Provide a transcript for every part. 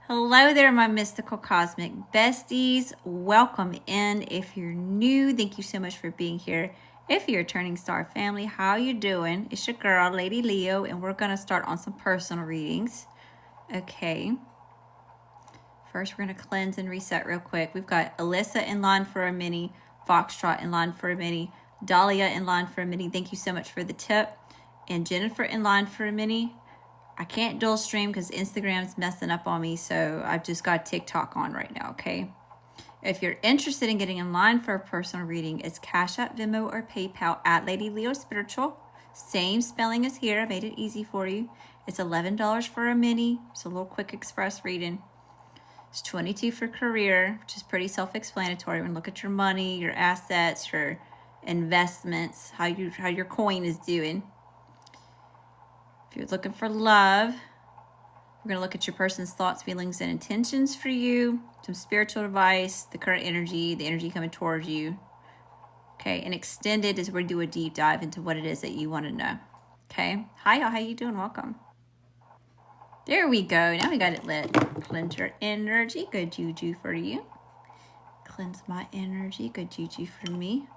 Hello there, my mystical cosmic besties. Welcome in. If you're new, thank you so much for being here. If you're a turning star family, how you doing? It's your girl, Lady Leo, and we're going to start on some personal readings. Okay. First, we're going to cleanse and reset real quick. We've got Alyssa in line for a mini, Foxtrot in line for a mini, Dahlia in line for a mini. Thank you so much for the tip. And Jennifer in line for a mini. I can't dual stream because Instagram's messing up on me, so I've just got TikTok on right now, okay? If you're interested in getting in line for a personal reading, it's Cash App, Venmo, or PayPal at Lady Leo Spiritual. Same spelling as here. I made it easy for you. It's $11 for a mini. It's a little quick express reading. It's $22 for career, which is pretty self-explanatory. When you look at your money, your assets, your investments, how your coin is doing. If you're looking for love, we're going to look at your person's thoughts, feelings, and intentions for you. Some spiritual advice, the current energy, the energy coming towards you. Okay, and extended is where we do a deep dive into what it is that you want to know. Okay, hi y'all, how you doing? Welcome. There we go. Now we got it lit. Cleanse your energy. Good juju for you. Cleanse my energy. Good juju for me.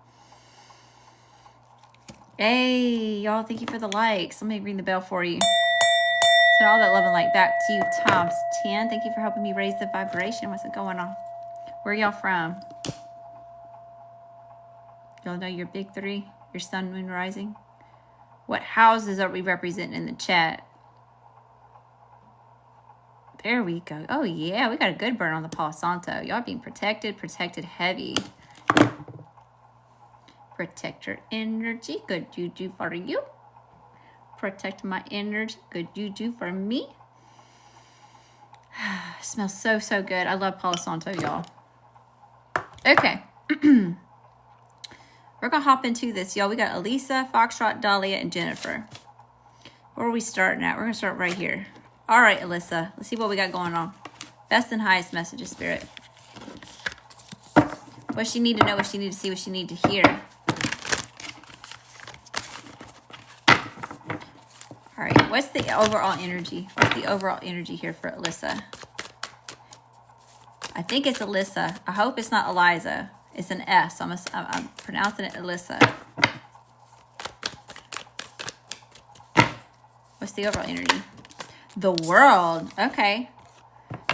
Hey, y'all, thank you for the likes. Let me ring the bell for you. Send all that love and light back to you times 10. Thank you for helping me raise the vibration. What's going on? Where y'all from? Y'all know your big three? Your sun, moon, rising? What houses are we representing in the chat? There we go. Oh, yeah, we got a good burn on the Palo Santo. Y'all being protected heavy. Protect your energy. Good juju for you. Protect my energy. Good juju for me. Smells so, so good. I love Palo Santo, y'all. Okay. We're going to hop into this, y'all. We got Elisa, Foxtrot, Dahlia, and Jennifer. Where are we starting at? We're going to start right here. All right, Alyssa. Let's see what we got going on. Best and highest message of spirit. What she need to know, what she need to see, what she need to hear. All right, what's the overall energy? What's the overall energy here for Alyssa? I think it's Alyssa. I hope it's not Eliza. It's an S. I'm pronouncing it Alyssa. What's the overall energy? The world. Okay.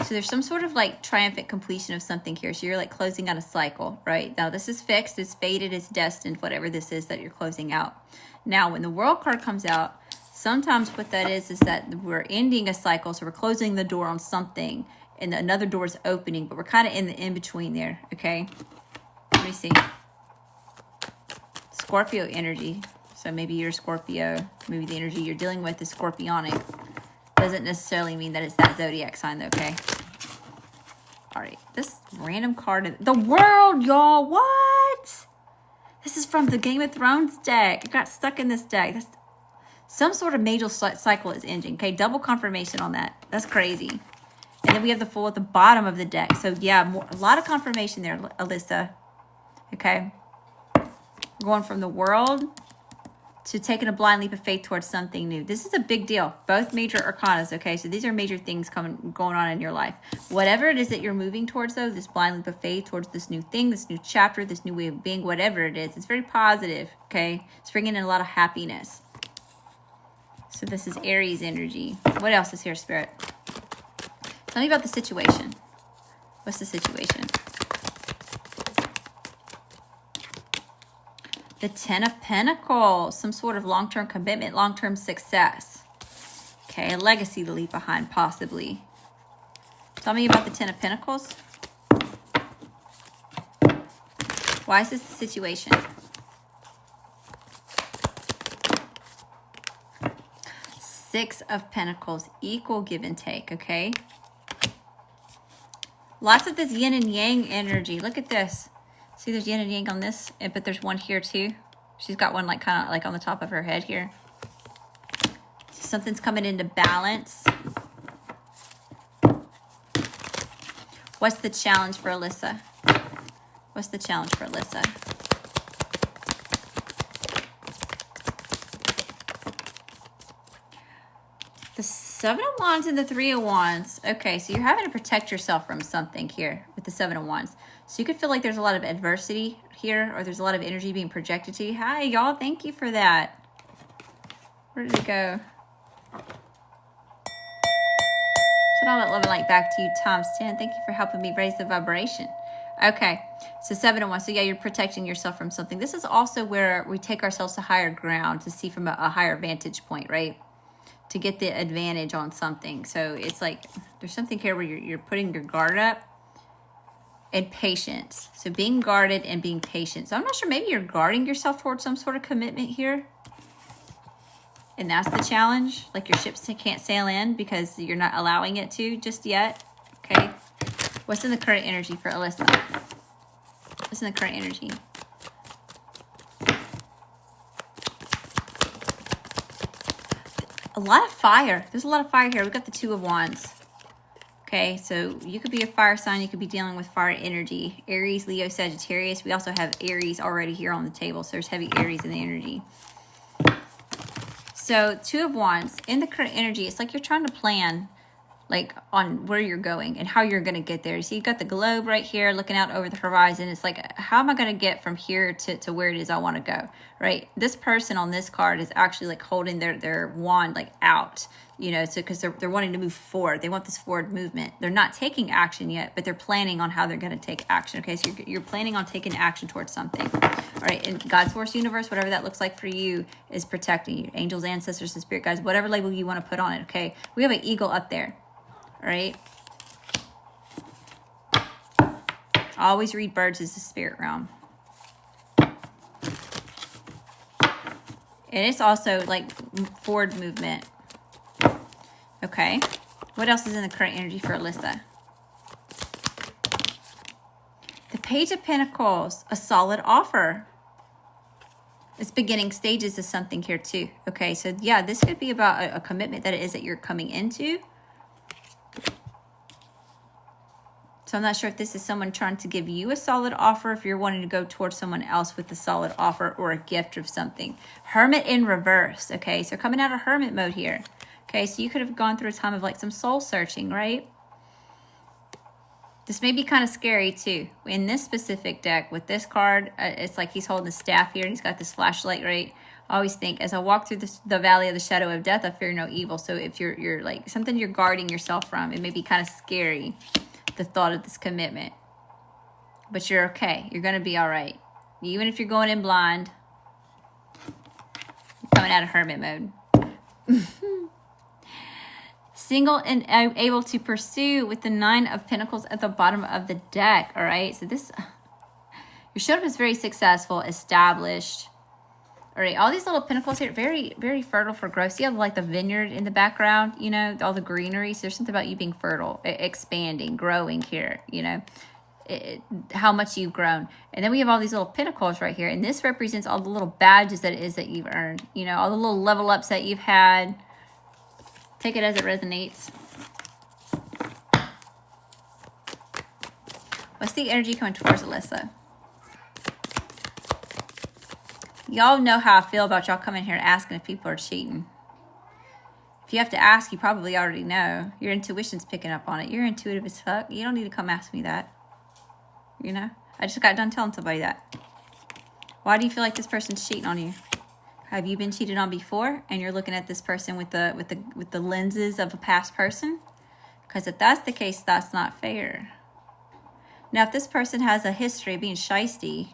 So there's some sort of like triumphant completion of something here. So you're like closing out a cycle, right? Now this is fixed, it's fated, it's destined, whatever this is that you're closing out. Now when the world card comes out, sometimes what that is that we're ending a cycle. So we're closing the door on something and another door is opening, but we're kind of in the in-between there, okay? Let me see. Scorpio energy. So maybe you're Scorpio. Maybe the energy you're dealing with is scorpionic. Doesn't necessarily mean that it's that zodiac sign, though, okay? All right. This random card. The world, y'all. What? This is from the Game of Thrones deck. It got stuck in this deck. That's some sort of major cycle is ending. Okay, double confirmation on that. That's crazy. And then we have the Fool at the bottom of the deck. So, yeah, a lot of confirmation there, Alyssa. Okay. We're going from the world to taking a blind leap of faith towards something new. This is a big deal. Both major arcanas, okay? So these are major things going on in your life. Whatever it is that you're moving towards, though, this blind leap of faith towards this new thing, this new chapter, this new way of being, whatever it is, it's very positive, okay? It's bringing in a lot of happiness. So this is Aries energy. What else is here, Spirit? Tell me about the situation. What's the situation? The Ten of Pentacles, some sort of long-term commitment, long-term success. Okay, a legacy to leave behind, possibly. Tell me about the Ten of Pentacles. Why is this the situation? Six of Pentacles, equal give and take, okay? Lots of this yin and yang energy. Look at this. See, there's yin and yang on this, but there's one here too. She's got one like kind of like on the top of her head here. So something's coming into balance. What's the challenge for Alyssa? What's the challenge for Alyssa? The Seven of Wands and the Three of Wands. Okay, so you're having to protect yourself from something here with the Seven of Wands. So you could feel like there's a lot of adversity here, or there's a lot of energy being projected to you. Hi, y'all. Thank you for that. Where did it go? Send all that love and light back to you times 10. Thank you for helping me raise the vibration. Okay, so 7 and 1. So yeah, you're protecting yourself from something. This is also where we take ourselves to higher ground to see from a higher vantage point, right? To get the advantage on something. So it's like there's something here where you're putting your guard up, and patience. So being guarded and being patient. So I'm not sure, maybe you're guarding yourself towards some sort of commitment here. And that's the challenge. Like your ships can't sail in because you're not allowing it to just yet. Okay. What's in the current energy for Alyssa? What's in the current energy? A lot of fire. There's a lot of fire here. We've got the Two of Wands. Okay, so you could be a fire sign. You could be dealing with fire energy. Aries, Leo, Sagittarius. We also have Aries already here on the table. So there's heavy Aries in the energy. So Two of Wands. In the current energy, it's like you're trying to plan like on where you're going and how you're going to get there. You see, you've got the globe right here looking out over the horizon. It's like, how am I going to get from here to where it is I want to go, right? This person on this card is actually like holding their wand like out, you know, so because they're wanting to move forward. They want this forward movement. They're not taking action yet, but they're planning on how they're going to take action. Okay, so you're planning on taking action towards something. All right, and God's Source Universe, whatever that looks like for you, is protecting you. Angels, ancestors, and spirit guides, whatever label you want to put on it, okay? We have an eagle up there. Right? Always read birds as the spirit realm. And it's also like forward movement. Okay. What else is in the current energy for Alyssa? The Page of Pentacles, a solid offer. It's beginning stages of something here too. Okay, so yeah, this could be about a commitment that it is that you're coming into. So I'm not sure if this is someone trying to give you a solid offer, if you're wanting to go towards someone else with a solid offer or a gift of something. Hermit in reverse, okay? So coming out of hermit mode here. Okay, so you could have gone through a time of like some soul searching, right? This may be kind of scary too. In this specific deck, with this card, it's like he's holding the staff here and he's got this flashlight, right? I always think, as I walk through the valley of the shadow of death, I fear no evil. So if you're like something you're guarding yourself from, it may be kind of scary, the thought of this commitment. But you're okay. You're going to be all right. Even if you're going in blind, coming out of hermit mode. Single and able to pursue with the Nine of Pentacles at the bottom of the deck. All right. So this, your showdown is very successful, established. All right, all these little pentacles here, very, very fertile for growth. See, you have like the vineyard in the background, you know, all the greenery. So there's something about you being fertile, expanding, growing here, you know, how much you've grown. And then we have all these little pentacles right here. And this represents all the little badges that it is that you've earned, you know, all the little level ups that you've had. Take it as it resonates. What's the energy coming towards Alyssa? Y'all know how I feel about y'all coming here asking if people are cheating. If you have to ask, you probably already know. Your intuition's picking up on it. You're intuitive as fuck. You don't need to come ask me that. You know? I just got done telling somebody that. Why do you feel like this person's cheating on you? Have you been cheated on before and you're looking at this person with the lenses of a past person? Because if that's the case, that's not fair. Now, if this person has a history of being shysty,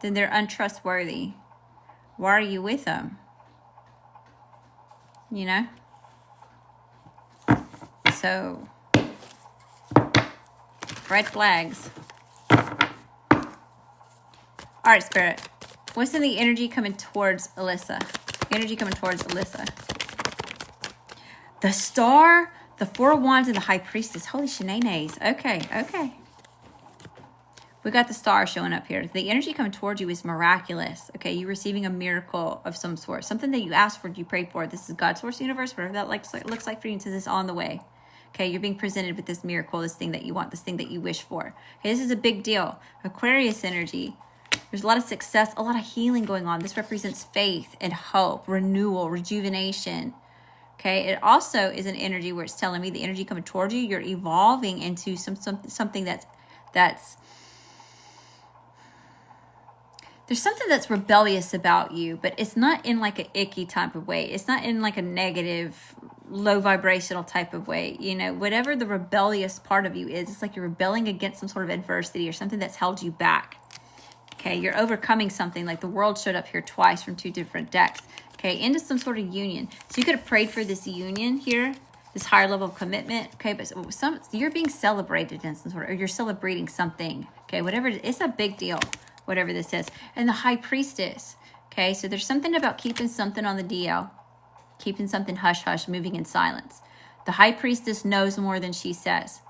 then they're untrustworthy. Why are you with them? You know? So, red flags. All right, Spirit. What's in the energy coming towards Alyssa? Energy coming towards Alyssa. The Star, the Four of Wands, and the High Priestess. Holy shenanigans. Okay, okay. We got the Star showing up here. The energy coming towards you is miraculous. Okay, you're receiving a miracle of some sort. Something that you asked for, you prayed for. This is God's Source Universe, whatever that looks like for you. And says it's on the way. Okay, you're being presented with this miracle, this thing that you want, this thing that you wish for. Okay, this is a big deal. Aquarius energy. There's a lot of success, a lot of healing going on. This represents faith and hope, renewal, rejuvenation. Okay, it also is an energy where it's telling me the energy coming towards you, you're evolving into something that's there's something that's rebellious about you, but it's not in like an icky type of way. It's not in like a negative, low vibrational type of way. You know, whatever the rebellious part of you is, it's like you're rebelling against some sort of adversity or something that's held you back. Okay, you're overcoming something, like the world showed up here twice from 2 different decks. Okay, into some sort of union. So you could have prayed for this union here, this higher level of commitment. Okay, but you're being celebrated in some sort of, or you're celebrating something. Okay, whatever, it's a big deal, whatever this is. And the High Priestess. Okay, so there's something about keeping something on the DL, keeping something hush-hush, moving in silence. The High Priestess knows more than she says.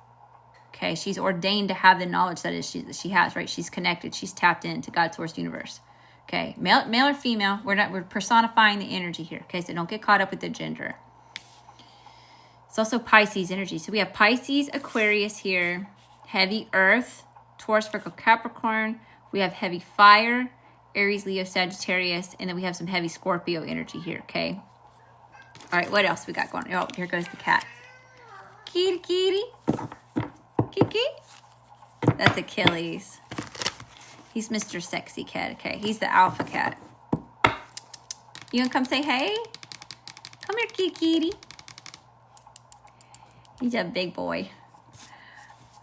Okay, she's ordained to have the knowledge that she has, right? She's connected. She's tapped into God's source universe. Okay, male or female, we're personifying the energy here. Okay, so don't get caught up with the gender. It's also Pisces energy. So we have Pisces, Aquarius here, heavy Earth, Taurus, Virgo, Capricorn. We have heavy fire, Aries, Leo, Sagittarius, and then we have some heavy Scorpio energy here. Okay. All right, what else we got going? Oh, here goes the cat. Kitty, kitty. Kiki. That's Achilles. He's Mr. Sexy Cat. Okay, he's the alpha cat. You gonna come say hey? Come here, kitty. He's a big boy.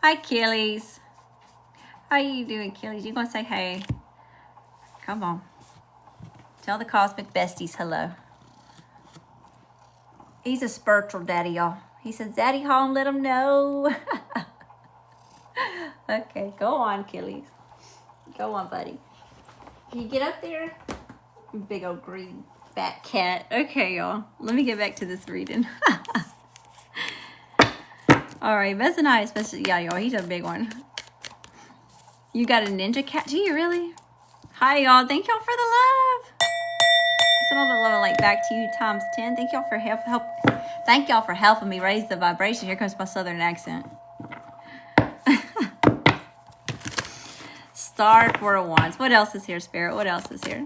Hi, Achilles. How you doing, Achilles? You gonna say hey? Come on. Tell the cosmic besties hello. He's a spiritual daddy, y'all. He says, Daddy home, let him know. Okay, go on, Achilles. Go on, buddy. Can you get up there? Big old green fat cat. Okay, y'all. Let me get back to this reading. All right, Messaniah, especially. Yeah, y'all, he's a big one. You got a ninja cat? Do you really? Hi, y'all. Thank y'all for the love. Send all the love and light back to you times 10. Thank y'all for help. Thank y'all for helping me raise the vibration. Here comes my southern accent. Star, 4 of Wands. What else is here, Spirit? What else is here?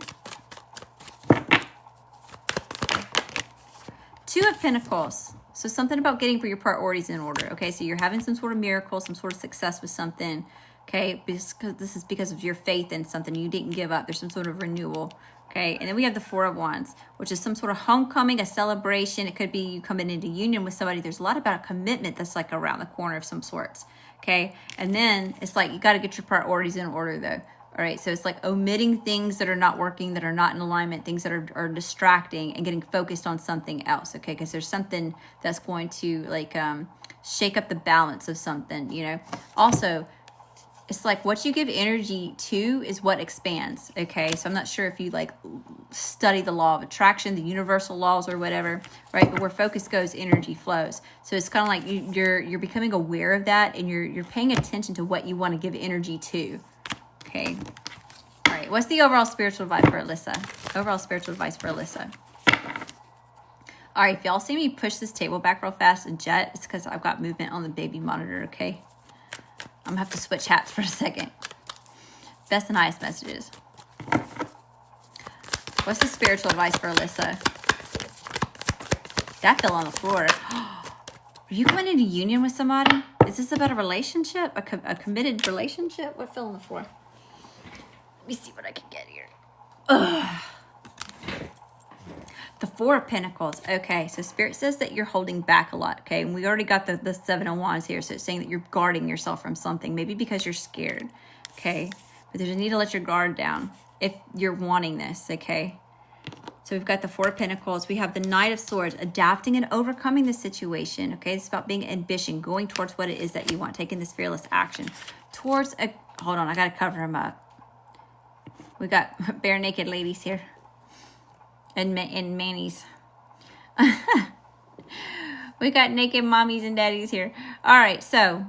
2 of Pentacles. So something about getting your priorities in order. Okay, so you're having some sort of miracle, some sort of success with something. Okay, because this is because of your faith in something. You didn't give up. There's some sort of renewal. Okay, and then we have the 4 of Wands, which is some sort of homecoming, a celebration. It could be you coming into union with somebody. There's a lot about a commitment that's like around the corner of some sorts. Okay, and then it's like you got to get your priorities in order though. All right, so it's like omitting things that are not working, that are not in alignment, things that are distracting, and getting focused on something else. Okay, because there's something that's going to like shake up the balance of something, you know. Also, it's like what you give energy to is what expands. Okay, so I'm not sure if you like study the law of attraction, the universal laws or whatever, right? But where focus goes, energy flows. So it's kind of like you're becoming aware of that, and you're paying attention to what you want to give energy to. Okay. All right. What's the overall spiritual advice for Alyssa? Overall spiritual advice for Alyssa. All right. If y'all see me push this table back real fast and jet, it's because I've got movement on the baby monitor. Okay. I'm going to have to switch hats for a second. Best and highest messages. What's the spiritual advice for Alyssa? That fell on the floor. Are you going into union with somebody? Is this about a relationship? A committed relationship? What fell on the floor? Let me see what I can get here. Ugh. The 4 of Pentacles. Okay, so Spirit says that you're holding back a lot, okay? And we already got the 7 of Wands here, so it's saying that you're guarding yourself from something, maybe because you're scared, okay? But there's a need to let your guard down if you're wanting this, okay? So we've got the 4 of Pentacles. We have the Knight of Swords, adapting and overcoming the situation, okay? It's about being ambition, going towards what it is that you want, taking this fearless action towards a... Hold on, I got to cover him up. We got bare naked ladies here. And manis. We got naked mommies and daddies here. All right, so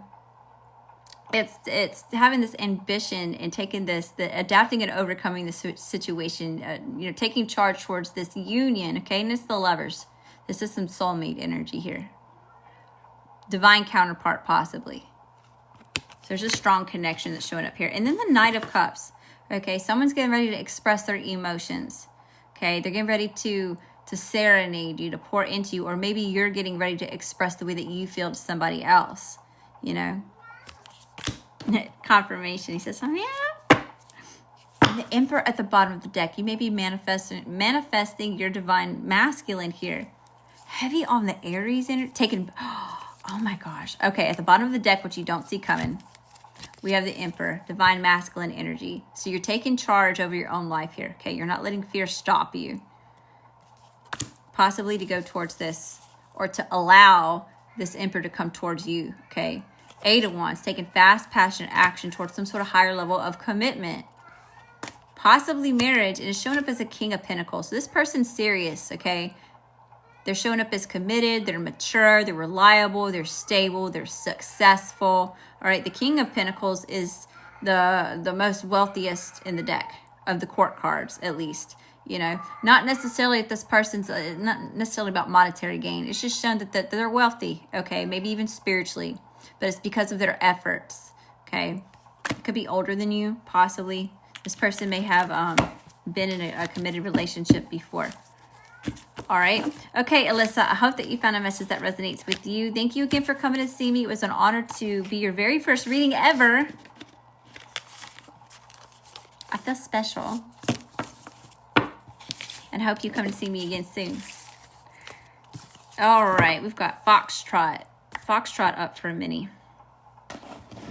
it's having this ambition and taking adapting and overcoming the situation, you know, taking charge towards this union, okay? And it's the Lovers. This is some soulmate energy here. Divine counterpart, possibly. So there's a strong connection that's showing up here. And then the Knight of Cups. Okay, someone's getting ready to express their emotions. Okay, they're getting ready to to serenade you, to pour into you, or maybe you're getting ready to express the way that you feel to somebody else, you know. Confirmation. He says, oh, yeah. And the Emperor at the bottom of the deck. You may be manifesting your divine masculine here. Heavy on the Aries energy. Taking, oh my gosh. Okay, at the bottom of the deck, which you don't see coming, we have the Emperor, divine masculine energy. So you're taking charge over your own life here. Okay, you're not letting fear stop you. Possibly to go towards this, or to allow this Emperor to come towards you. Okay, 8 of Wands, taking fast, passionate action towards some sort of higher level of commitment. Possibly marriage, and it's showing up as a King of Pentacles. So this person's serious, okay? They're showing up as committed, they're mature, they're reliable, they're stable, they're successful. All right, the King of Pentacles is the most wealthiest in the deck of the court cards, at least. You know, not necessarily if this person's, not necessarily about monetary gain. It's just shown that they're wealthy, okay? Maybe even spiritually, but it's because of their efforts, okay? Could be older than you, possibly. This person may have been in a committed relationship before. All right. Okay, Alyssa, I hope that you found a message that resonates with you. Thank you again for coming to see me. It was an honor to be your very first reading ever. I feel special. And I hope you come to see me again soon. All right, we've got Foxtrot. Foxtrot up for a mini.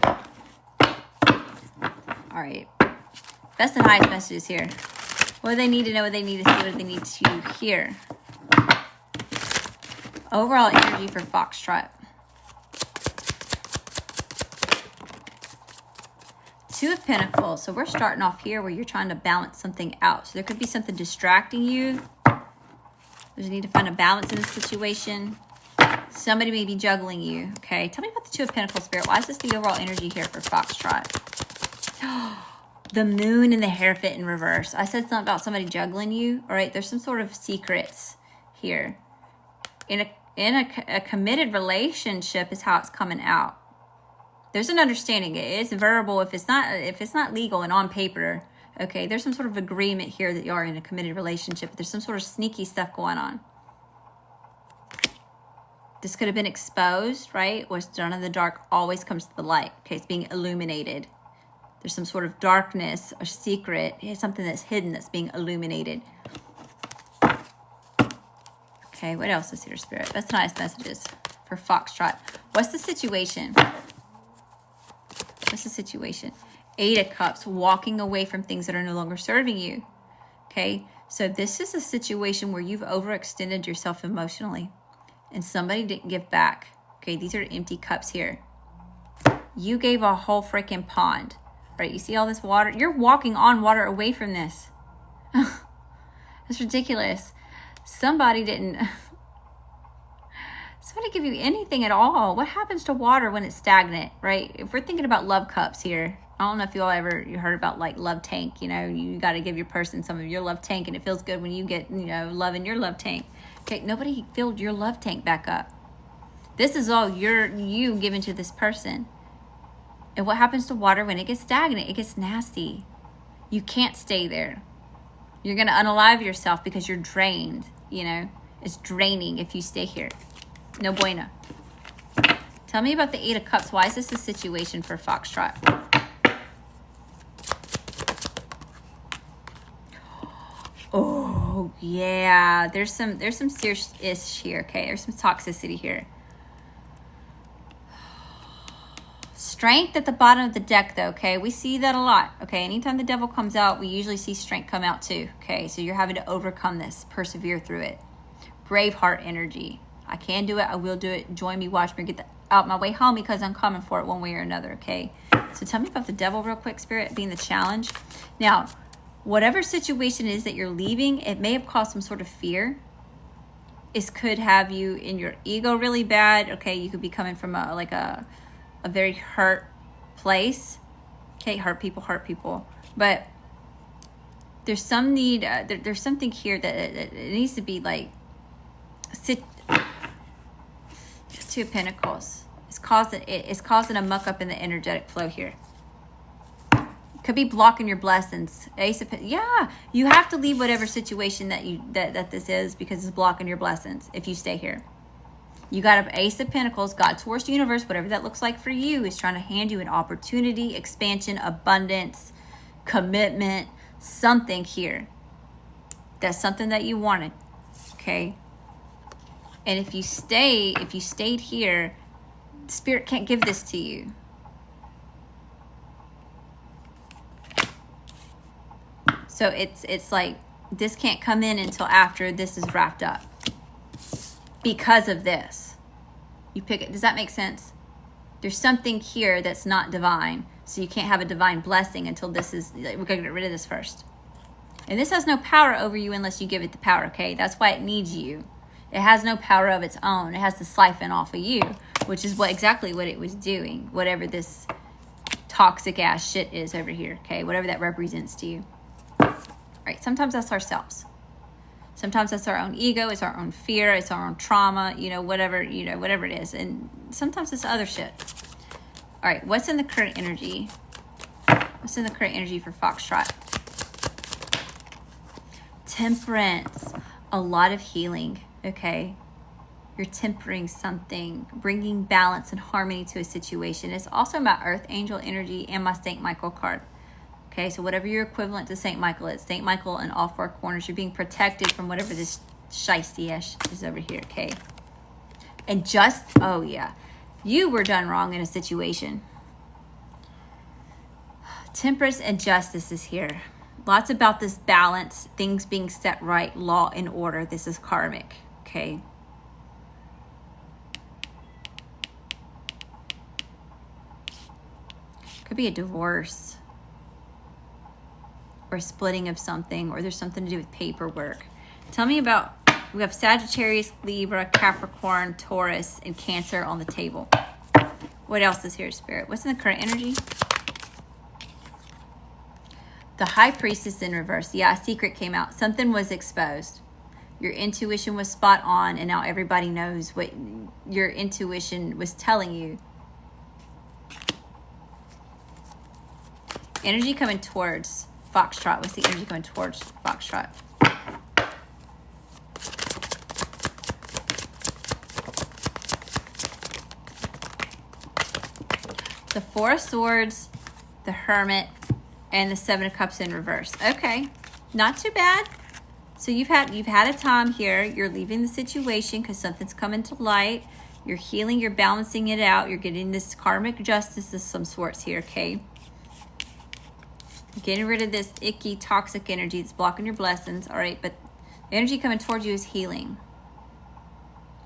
All right. Best and highest messages here. What do they need to know? What they need to see? What do they need to hear? Overall energy for Foxtrot. 2 of Pentacles. So we're starting off here where you're trying to balance something out. So there could be something distracting you. There's a need to find a balance in this situation. Somebody may be juggling you. Okay. Tell me about the 2 of Pentacles, Spirit. Why is this the overall energy here for Foxtrot? The Moon and the Hierophant in reverse. I said something about somebody juggling you. All right. There's some sort of secrets here. In a committed relationship is how it's coming out. There's an understanding. It's verbal if it's not legal and on paper. Okay, there's some sort of agreement here that you are in a committed relationship. There's some sort of sneaky stuff going on. This could have been exposed, right? What's done in the dark always comes to the light. Okay, it's being illuminated. There's some sort of darkness or secret. It's something that's hidden that's being illuminated. Okay, what else is here, Spirit? That's nice messages for Foxtrot. What's the situation? What's the situation? 8 of Cups, walking away from things that are no longer serving you. Okay, so this is a situation where you've overextended yourself emotionally and somebody didn't give back. Okay, these are empty cups here. You gave a whole freaking pond, right? You see all this water? You're walking on water away from this. That's ridiculous. Somebody didn't give you anything at all. What happens to water when it's stagnant, right? If we're thinking about love cups here, I don't know if you heard about like love tank. You know, you got to give your person some of your love tank, and it feels good when you get, you know, love in your love tank. Okay, nobody filled your love tank back up. This is all you giving to this person. And what happens to water when it gets stagnant? It gets nasty. You can't stay there. You're going to unalive yourself because you're drained, you know. It's draining if you stay here. No bueno. Tell me about the 8 of Cups. Why is this a situation for Foxtrot? Oh, yeah. There's some serious here, okay? There's some toxicity here. Strength at the bottom of the deck, though, okay? We see that a lot, okay? Anytime the Devil comes out, we usually see strength come out too, okay? So you're having to overcome this, persevere through it. Braveheart energy. I can do it. I will do it. Join me, watch me, get out my way home because I'm coming for it one way or another, okay? So tell me about the Devil real quick, Spirit, being the challenge. Now, whatever situation it is that you're leaving, it may have caused some sort of fear. It could have you in your ego really bad, okay? You could be coming from a very hurt place. Okay, hurt people. But there's some need, there's something here that it needs to be like, 2 of Pentacles. It's causing a muck up in the energetic flow here. Could be blocking your blessings. Ace of yeah, you have to leave whatever situation that this is because it's blocking your blessings if you stay here. You got an Ace of Pentacles, God, Source, Universe, whatever that looks like for you, is trying to hand you an opportunity, expansion, abundance, commitment, something here. That's something that you wanted, okay? And if you stayed here, Spirit can't give this to you. So it's like this can't come in until after this is wrapped up. Because of this. You pick it. Does that make sense? There's something here that's not divine. So you can't have a divine blessing until this is, we're going to get rid of this first. And this has no power over you unless you give it the power, okay? That's why it needs you. It has no power of its own. It has to siphon off of you, which is exactly what it was doing. Whatever this toxic ass shit is over here, okay? Whatever that represents to you. All right, sometimes that's ourselves. Sometimes that's our own ego, it's our own fear, it's our own trauma, whatever it is. And sometimes it's other shit. All right, what's in the current energy? What's in the current energy for Foxtrot? Temperance. A lot of healing, okay? You're tempering something, bringing balance and harmony to a situation. It's also my Earth Angel energy and my St. Michael card. Okay, so whatever your equivalent to St. Michael is, St. Michael in all four corners, you're being protected from whatever this shiesty-ish is over here, okay? And oh yeah, you were done wrong in a situation. Temperance and justice is here. Lots about this balance, things being set right, law and order. This is karmic, okay? Could be a divorce. Or splitting of something, or there's something to do with paperwork. Tell me about, we have Sagittarius, Libra, Capricorn, Taurus, and Cancer on the table. What else is here, Spirit? What's in the current energy? The High Priestess in reverse. Yeah, a secret came out. Something was exposed. Your intuition was spot on, and now everybody knows what your intuition was telling you. Energy coming towards Foxtrot. What's the energy going towards Foxtrot? The Four of Swords, the Hermit, and the Seven of Cups in reverse. Okay, not too bad. So you've had a time here. You're leaving the situation because something's coming to light. You're healing. You're balancing it out. You're getting this karmic justice of some sorts here. Okay. Getting rid of this icky, toxic energy that's blocking your blessings. All right, but the energy coming towards you is healing.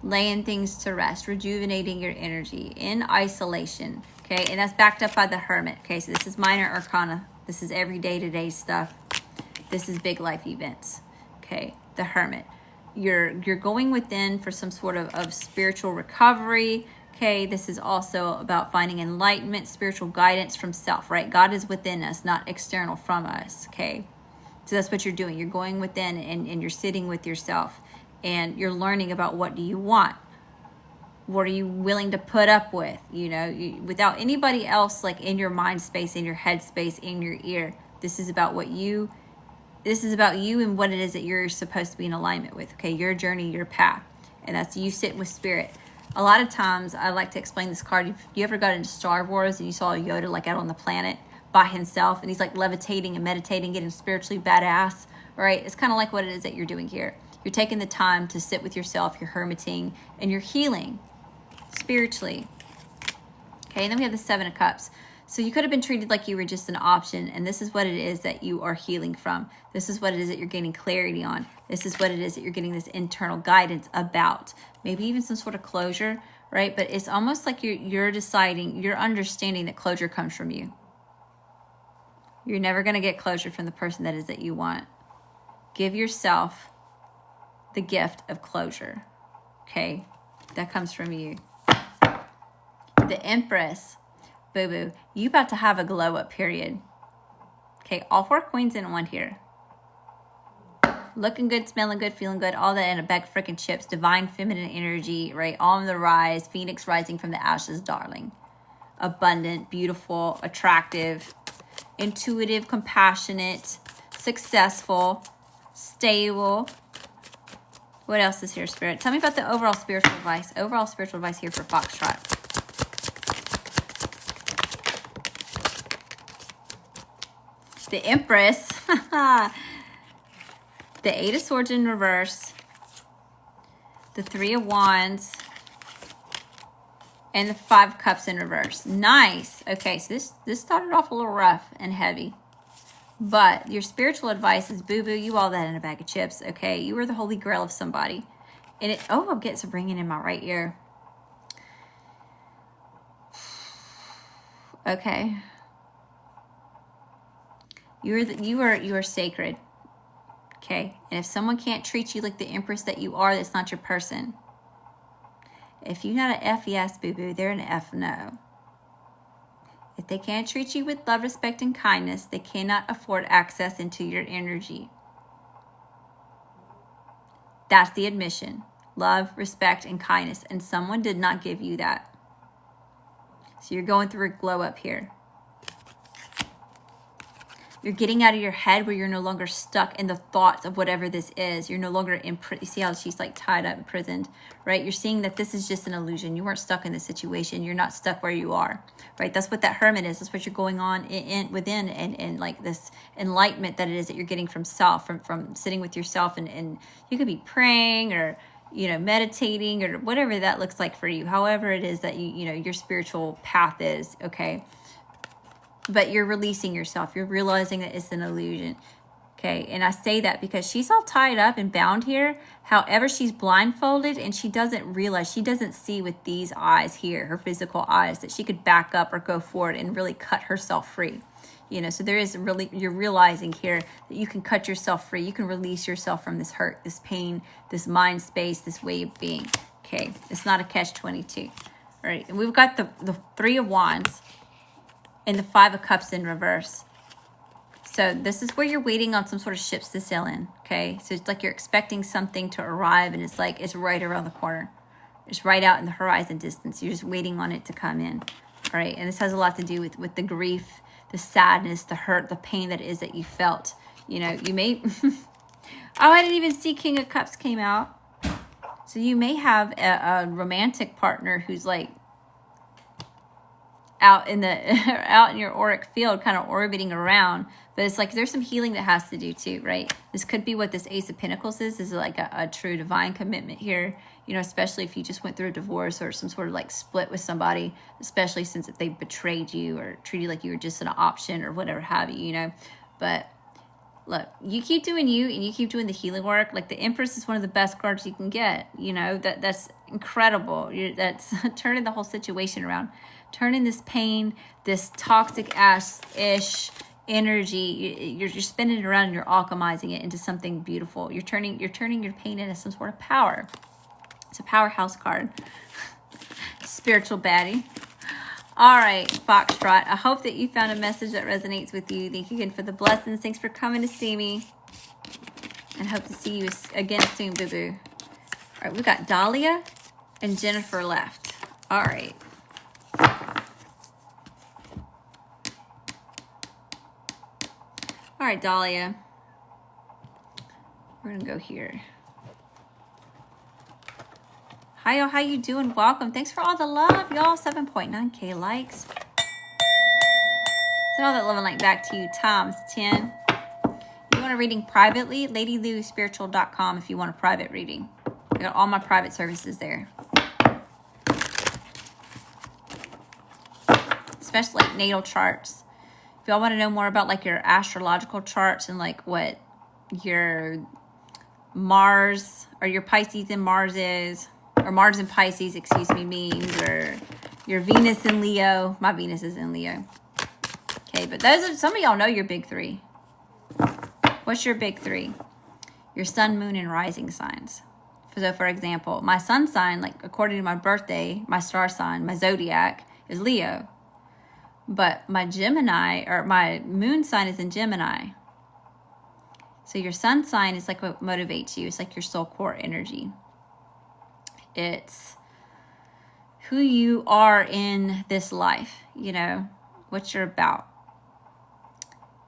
Laying things to rest, rejuvenating your energy in isolation. Okay, and that's backed up by the Hermit. Okay, so this is minor arcana. This is every day-to-day stuff. This is big life events. Okay, the Hermit. You're going within for some sort of spiritual recovery. Okay, this is also about finding enlightenment, spiritual guidance from self, right? God is within us, not external from us, okay? So that's what you're doing. You're going within and you're sitting with yourself and you're learning about what do you want? What are you willing to put up with? Without anybody else like in your mind space, in your head space, in your ear. This is about you and what it is that you're supposed to be in alignment with, okay? Your journey, your path. And that's you sitting with Spirit. A lot of times I like to explain this card. If you ever got into Star Wars and you saw Yoda like out on the planet by himself and he's like levitating and meditating, getting spiritually badass, right? It's kind of like what it is that you're doing here. You're taking the time to sit with yourself, you're hermiting, and you're healing spiritually. Okay, and then we have the Seven of Cups. So you could have been treated like you were just an option, and this is what it is that you are healing from. This is what it is that you're gaining clarity on. This is what it is that you're getting this internal guidance about. Maybe even some sort of closure, right? But it's almost like you're deciding, you're understanding that closure comes from you. You're never going to get closure from the person that is that you want. Give yourself the gift of closure, okay? That comes from you. The Empress. Boo-boo, you about to have a glow up period. Okay, all four queens in one here. Looking good, smelling good, feeling good, all that in a bag of freaking chips. Divine feminine energy, right? On the rise, phoenix rising from the ashes, darling. Abundant, beautiful, attractive. intuitive, compassionate, successful, stable. What else is here, Spirit? Tell me about the overall spiritual advice. Overall spiritual advice here for Foxtrot. The Empress. The Eight of Swords in reverse. The Three of Wands. And the Five of Cups in reverse. Nice. Okay, so this started off a little rough and heavy. But your spiritual advice is, boo-boo, you all that in a bag of chips, okay? You are the holy grail of somebody. And it, oh, I'm getting some ringing in my right ear. Okay. You are sacred. Okay? And if someone can't treat you like the Empress that you are, that's not your person. If you're not an F yes, boo-boo, they're an F no. If they can't treat you with love, respect, and kindness, they cannot afford access into your energy. That's the admission. Love, respect, and kindness. And someone did not give you that. So you're going through a glow up here. You're getting out of your head where you're no longer stuck in the thoughts of whatever this is. You're no longer in, you see how she's like tied up, imprisoned, right? You're seeing that this is just an illusion. You weren't stuck in this situation. You're not stuck where you are, right? That's what that hermit is. That's what you're going on within and like this enlightenment that it is that you're getting from self, from sitting with yourself. And you could be praying or, you know, meditating or whatever that looks like for you. However it is that you know, your spiritual path is, okay? But you're releasing yourself. You're realizing that it's an illusion. Okay, and I say that because she's all tied up and bound here. However, she's blindfolded and she doesn't realize, she doesn't see with these eyes here, her physical eyes, that she could back up or go forward and really cut herself free. You know, so there is really, you're realizing here that you can cut yourself free. You can release yourself from this hurt, this pain, this mind space, this way of being. Okay, it's not a catch-22. All right, and we've got the Three of Wands and the Five of Cups in reverse. So this is where you're waiting on some sort of ships to sail in, okay? So it's like you're expecting something to arrive and it's like it's right around the corner. It's right out in the horizon distance. You're just waiting on it to come in, all right? And this has a lot to do with the grief, the sadness, the hurt, the pain that it is that you felt. You know, you may... oh, I didn't even see King of Cups came out. So you may have a romantic partner who's like out in your auric field, kind of orbiting around, but it's like there's some healing that has to do too, right? This could be what this Ace of Pentacles is like a true divine commitment here, you know, especially if you just went through a divorce or some sort of like split with somebody, especially since if they betrayed you or treated you like you were just an option or whatever have you, you know. But look, you keep doing you and you keep doing the healing work. Like the Empress is one of the best cards you can get, you know, that's incredible. That's turning the whole situation around. Turning this pain, this toxic ash-ish energy, you're spinning it around and you're alchemizing it into something beautiful. You're turning your pain into some sort of power. It's a powerhouse card. Spiritual baddie. All right, Foxtrot. I hope that you found a message that resonates with you. Thank you again for the blessings. Thanks for coming to see me. And hope to see you again soon, boo-boo. All right, we got Dahlia and Jennifer left. All right. All right, Dahlia. We're going to go here. Hi, y'all. How you doing? Welcome. Thanks for all the love, y'all. 7.9K likes. Send all that love and light back to you times 10. You want a reading privately? LadyLouSpiritual.com if you want a private reading. I got all my private services there. Especially like natal charts. If y'all want to know more about like your astrological charts and like what your Mars or your Pisces and Mars is, or Mars and Pisces, excuse me, means, or your Venus and Leo. My Venus is in Leo. Okay, but those are, some of y'all know your big three. What's your big three? Your sun, moon, and rising signs. So for example, my sun sign, like according to my birthday, my star sign, my zodiac is Leo. But my Gemini, or my moon sign is in Gemini. So your sun sign is like what motivates you. It's like your soul core energy. It's who you are in this life, you know, what you're about.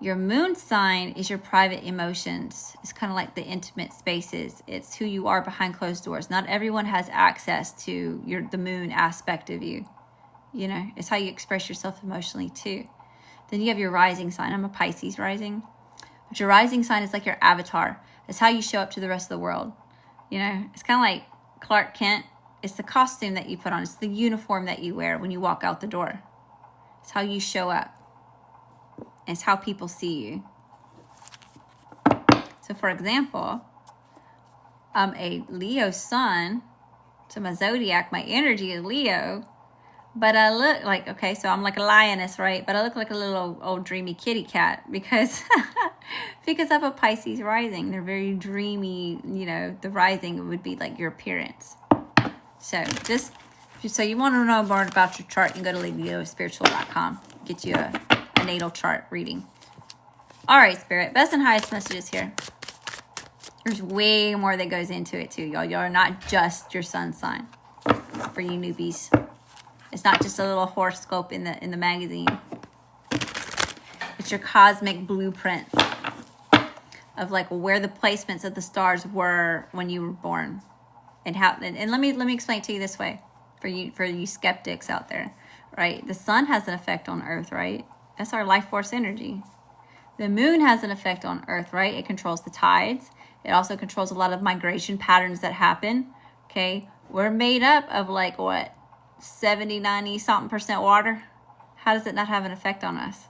Your moon sign is your private emotions. It's kind of like the intimate spaces. It's who you are behind closed doors. Not everyone has access to the moon aspect of you. You know, it's how you express yourself emotionally too. Then you have your rising sign. I'm a Pisces rising. But your rising sign is like your avatar. It's how you show up to the rest of the world. You know, it's kind of like Clark Kent. It's the costume that you put on. It's the uniform that you wear when you walk out the door. It's how you show up. It's how people see you. So for example, I'm a Leo sun. So my zodiac, my energy is Leo. But I look like, okay, so I'm like a lioness, right? But I look like a little old dreamy kitty cat because because I have a Pisces rising. They're very dreamy, you know, the rising would be like your appearance. So you want to know more about your chart, you can go to LadyLeoSpiritual.com. Get you a natal chart reading. All right, Spirit, best and highest messages here. There's way more that goes into it too, y'all. Y'all are not just your sun sign. For you newbies, it's not just a little horoscope in the magazine. It's your cosmic blueprint of like where the placements of the stars were when you were born, and how. And let me explain it to you this way, for you skeptics out there, right? The sun has an effect on Earth, right? That's our life force energy. The moon has an effect on Earth, right? It controls the tides. It also controls a lot of migration patterns that happen. Okay, we're made up of like what, 70, 90 something percent water. How does it not have an effect on us?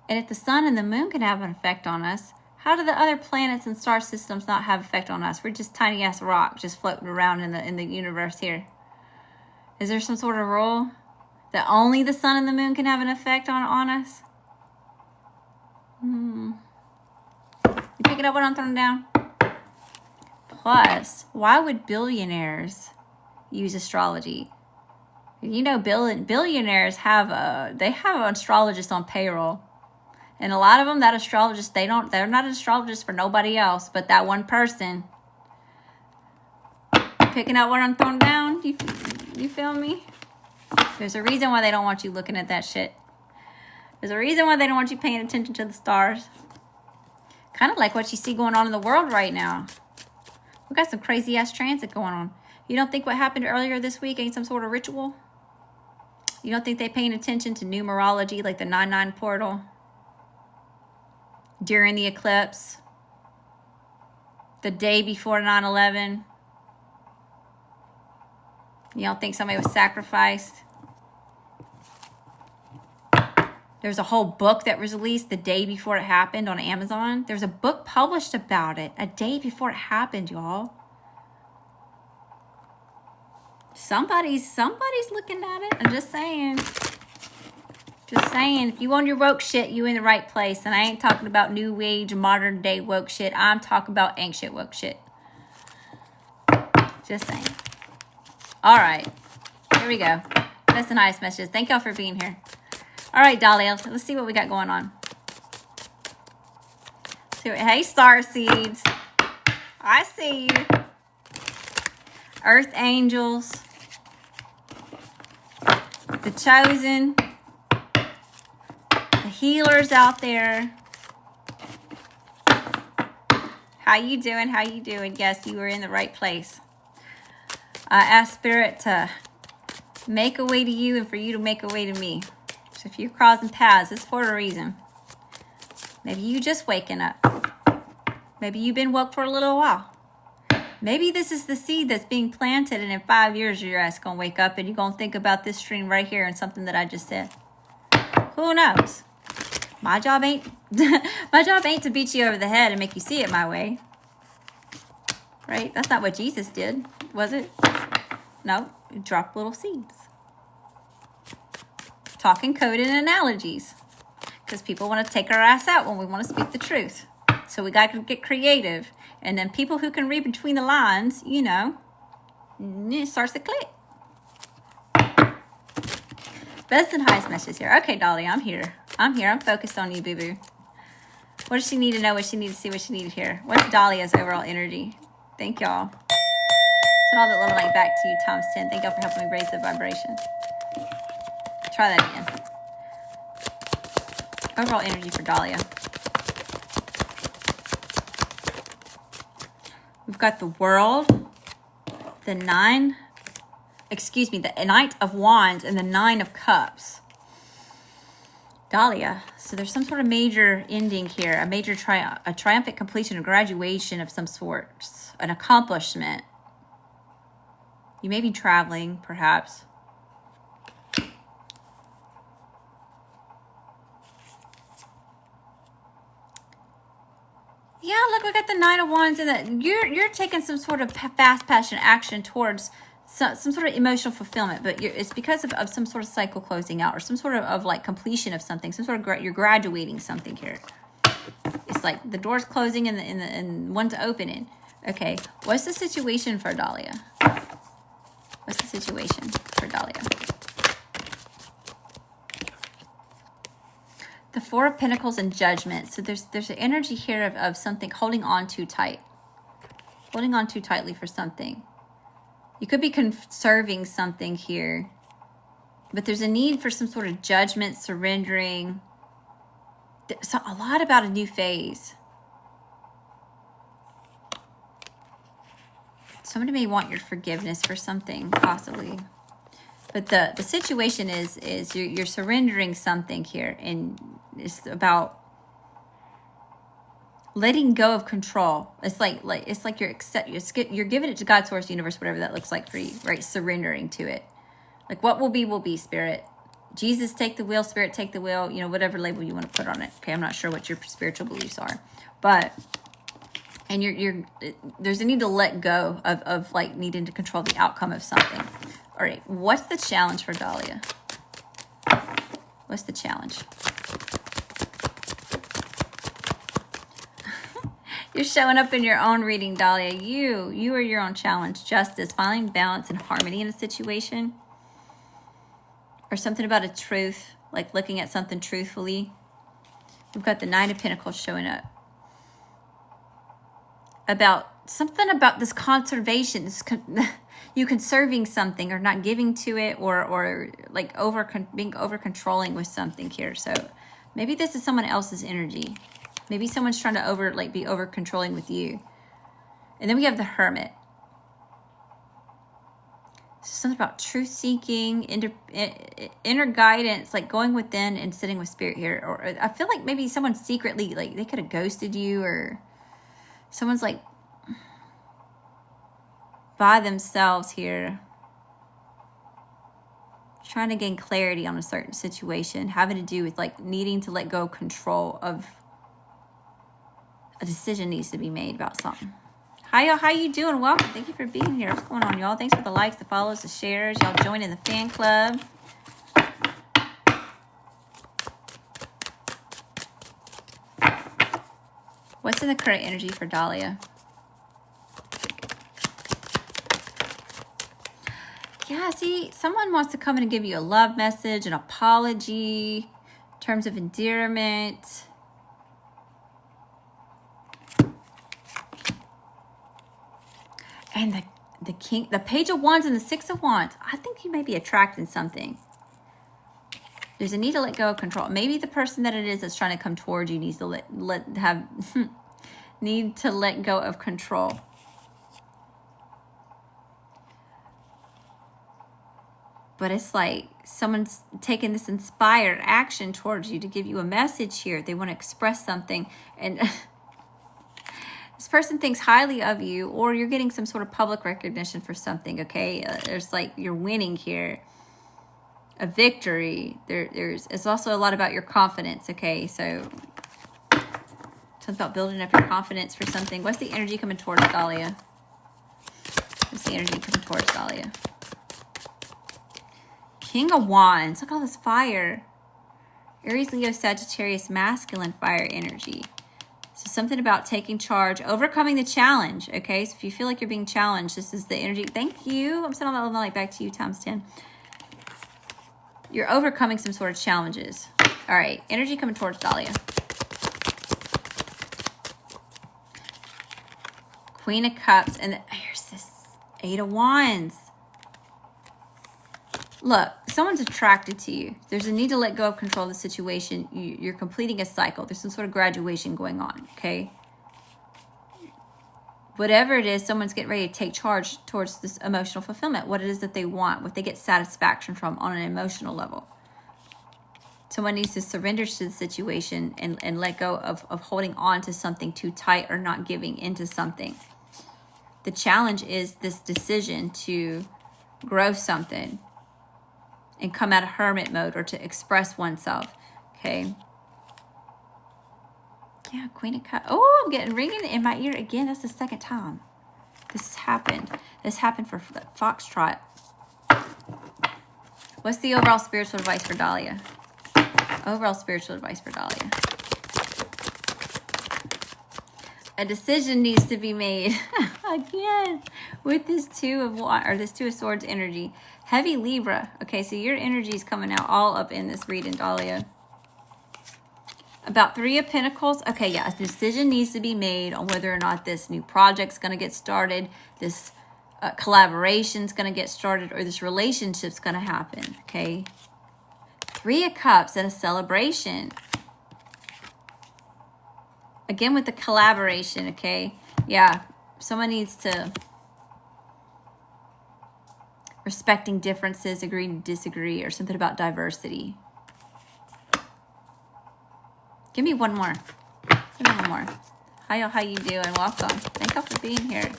And if the sun and the moon can have an effect on us, how do the other planets and star systems not have effect on us? We're just tiny ass rocks just floating around in the universe here. Is there some sort of rule that only the sun and the moon can have an effect on us? You picking up what I'm throwing down? Plus, why would billionaires use astrology? You know, billionaires have an astrologist on payroll. And a lot of them, that astrologist, they're not an astrologist for nobody else but that one person. Picking up what I'm throwing down? You feel me? There's a reason why they don't want you looking at that shit. There's a reason why they don't want you paying attention to the stars. Kind of like what you see going on in the world right now. We got some crazy ass transit going on. You don't think what happened earlier this week ain't some sort of ritual? You don't think they paying attention to numerology like the 9-9 portal? During the eclipse? The day before 9/11? You don't think somebody was sacrificed? There's a whole book that was released the day before it happened on Amazon. There's a book published about it a day before it happened, y'all. Somebody's looking at it. I'm just saying. Just saying. If you want your woke shit, you in the right place. And I ain't talking about new age, modern day woke shit. I'm talking about ancient woke shit. Just saying. All right. Here we go. That's the nice messages. Thank y'all for being here. All right, Dahlia, let's see what we got going on. Hey, star seeds. I see you. Earth angels. The chosen. The healers out there. How you doing? How you doing? Yes, you are in the right place. I ask Spirit to make a way to you and for you to make a way to me. So if you're crossing paths, it's for a reason. Maybe you just waking up. Maybe you've been woke for a little while. Maybe this is the seed that's being planted, and in 5 years your ass gonna wake up and you're gonna think about this stream right here and something that I just said. Who knows? My job ain't to beat you over the head and make you see it my way. Right? That's not what Jesus did, was it? No, he dropped little seeds. Talking code and analogies. Because people want to take our ass out when we want to speak the truth. So we got to get creative. And then people who can read between the lines, you know, it starts to click. Best and highest messages here. Okay, Dolly, I'm here. I'm focused on you, boo-boo. What does she need to know? What she need to see? What she need to hear? What's Dahlia's overall energy? Thank y'all. Send all that love and light back to you, Thomas 10. Thank y'all for helping me raise the vibration. Try that again. Overall energy for Dahlia. We've got the World, the Knight of Wands, and the Nine of Cups. Dahlia. So there's some sort of major ending here, a major a triumphant completion, a graduation of some sort, an accomplishment. You may be traveling, perhaps. Yeah, look, we got the Nine of Wands, and that you're taking some sort of fast, passionate action towards some sort of emotional fulfillment, but it's because of some sort of cycle closing out, or some sort of like completion of something, some sort of you're graduating something here. It's like the door's closing and one's opening. Okay, what's the situation for Dahlia? What's the situation for Dahlia? The Four of Pentacles and Judgment. So there's an energy here of something holding on too tight. Holding on too tightly for something. You could be conserving something here. But there's a need for some sort of judgment, surrendering. There's a lot about a new phase. Somebody may want your forgiveness for something, possibly. But the situation is you're surrendering something here, and it's about letting go of control. It's like you're giving it to God, source, universe, whatever that looks like for you, right? Surrendering to it. Like what will be, Spirit. Jesus, take the wheel. Spirit, take the wheel. You know, whatever label you want to put on it. Okay, I'm not sure what your spiritual beliefs are, but there's a need to let go of like needing to control the outcome of something. All right, what's the challenge for Dahlia? What's the challenge? You're showing up in your own reading, Dahlia. You are your own challenge. Justice, finding balance and harmony in a situation. Or something about a truth, like looking at something truthfully. We've got the Nine of Pentacles showing up. About something about this conservation, you conserving something or not giving to it, or like being over controlling with something here. So maybe this is someone else's energy. Maybe someone's trying to be over controlling with you. And then we have the Hermit. Something about truth seeking, inner guidance, like going within and sitting with Spirit here. Or I feel like maybe someone secretly, like they could have ghosted you, or someone's like by themselves here, trying to gain clarity on a certain situation, having to do with like needing to let go of control of a decision needs to be made about something. Hi, y'all. How you doing? Welcome. Thank you for being here. What's going on, y'all? Thanks for the likes, the follows, the shares. Y'all joining the fan club. What's in the current energy for Dahlia? Yeah, see, someone wants to come in and give you a love message, an apology, terms of endearment. And the King, the Page of Wands and the Six of Wands. I think you may be attracting something. There's a need to let go of control. Maybe the person that it is that's trying to come towards you needs to need to let go of control. But it's like someone's taking this inspired action towards you to give you a message here. They want to express something, and this person thinks highly of you, or you're getting some sort of public recognition for something, okay? There's like, you're winning here. A victory. It's also a lot about your confidence, okay? So, something about building up your confidence for something. What's the energy coming towards Dahlia? What's the energy coming towards Dahlia? King of Wands. Look at all this fire. Aries, Leo, Sagittarius, masculine fire energy. So something about taking charge, overcoming the challenge, okay? So if you feel like you're being challenged, this is the energy. Thank you. I'm sending all that love light back to you times 10. You're overcoming some sort of challenges. All right, energy coming towards Dahlia. Queen of Cups, and here's this Eight of Wands. Look, someone's attracted to you. There's a need to let go of control of the situation. You're completing a cycle. There's some sort of graduation going on, okay? Whatever it is, someone's getting ready to take charge towards this emotional fulfillment, what it is that they want, what they get satisfaction from on an emotional level. Someone needs to surrender to the situation and let go of holding on to something too tight or not giving into something. The challenge is this decision to grow something and come out of hermit mode or to express oneself, okay? Yeah, Queen of Cups. Oh, I'm getting ringing in my ear again. That's the second time this happened. This happened for Foxtrot. What's the overall spiritual advice for Dahlia? Overall spiritual advice for Dahlia. A decision needs to be made again with this Two of Swords energy. Heavy Libra. Okay, so your energy is coming out all up in this reading, Dahlia. About Three of Pentacles. Okay, yeah, a decision needs to be made on whether or not this new project's going to get started, this collaboration's going to get started, or this relationship's going to happen, okay? Three of Cups and a celebration. Again with the collaboration, okay? Yeah, someone needs to... respecting differences, agreeing to disagree, or something about diversity. Give me one more. Give me one more. How you doing? Welcome. Thank you for being here.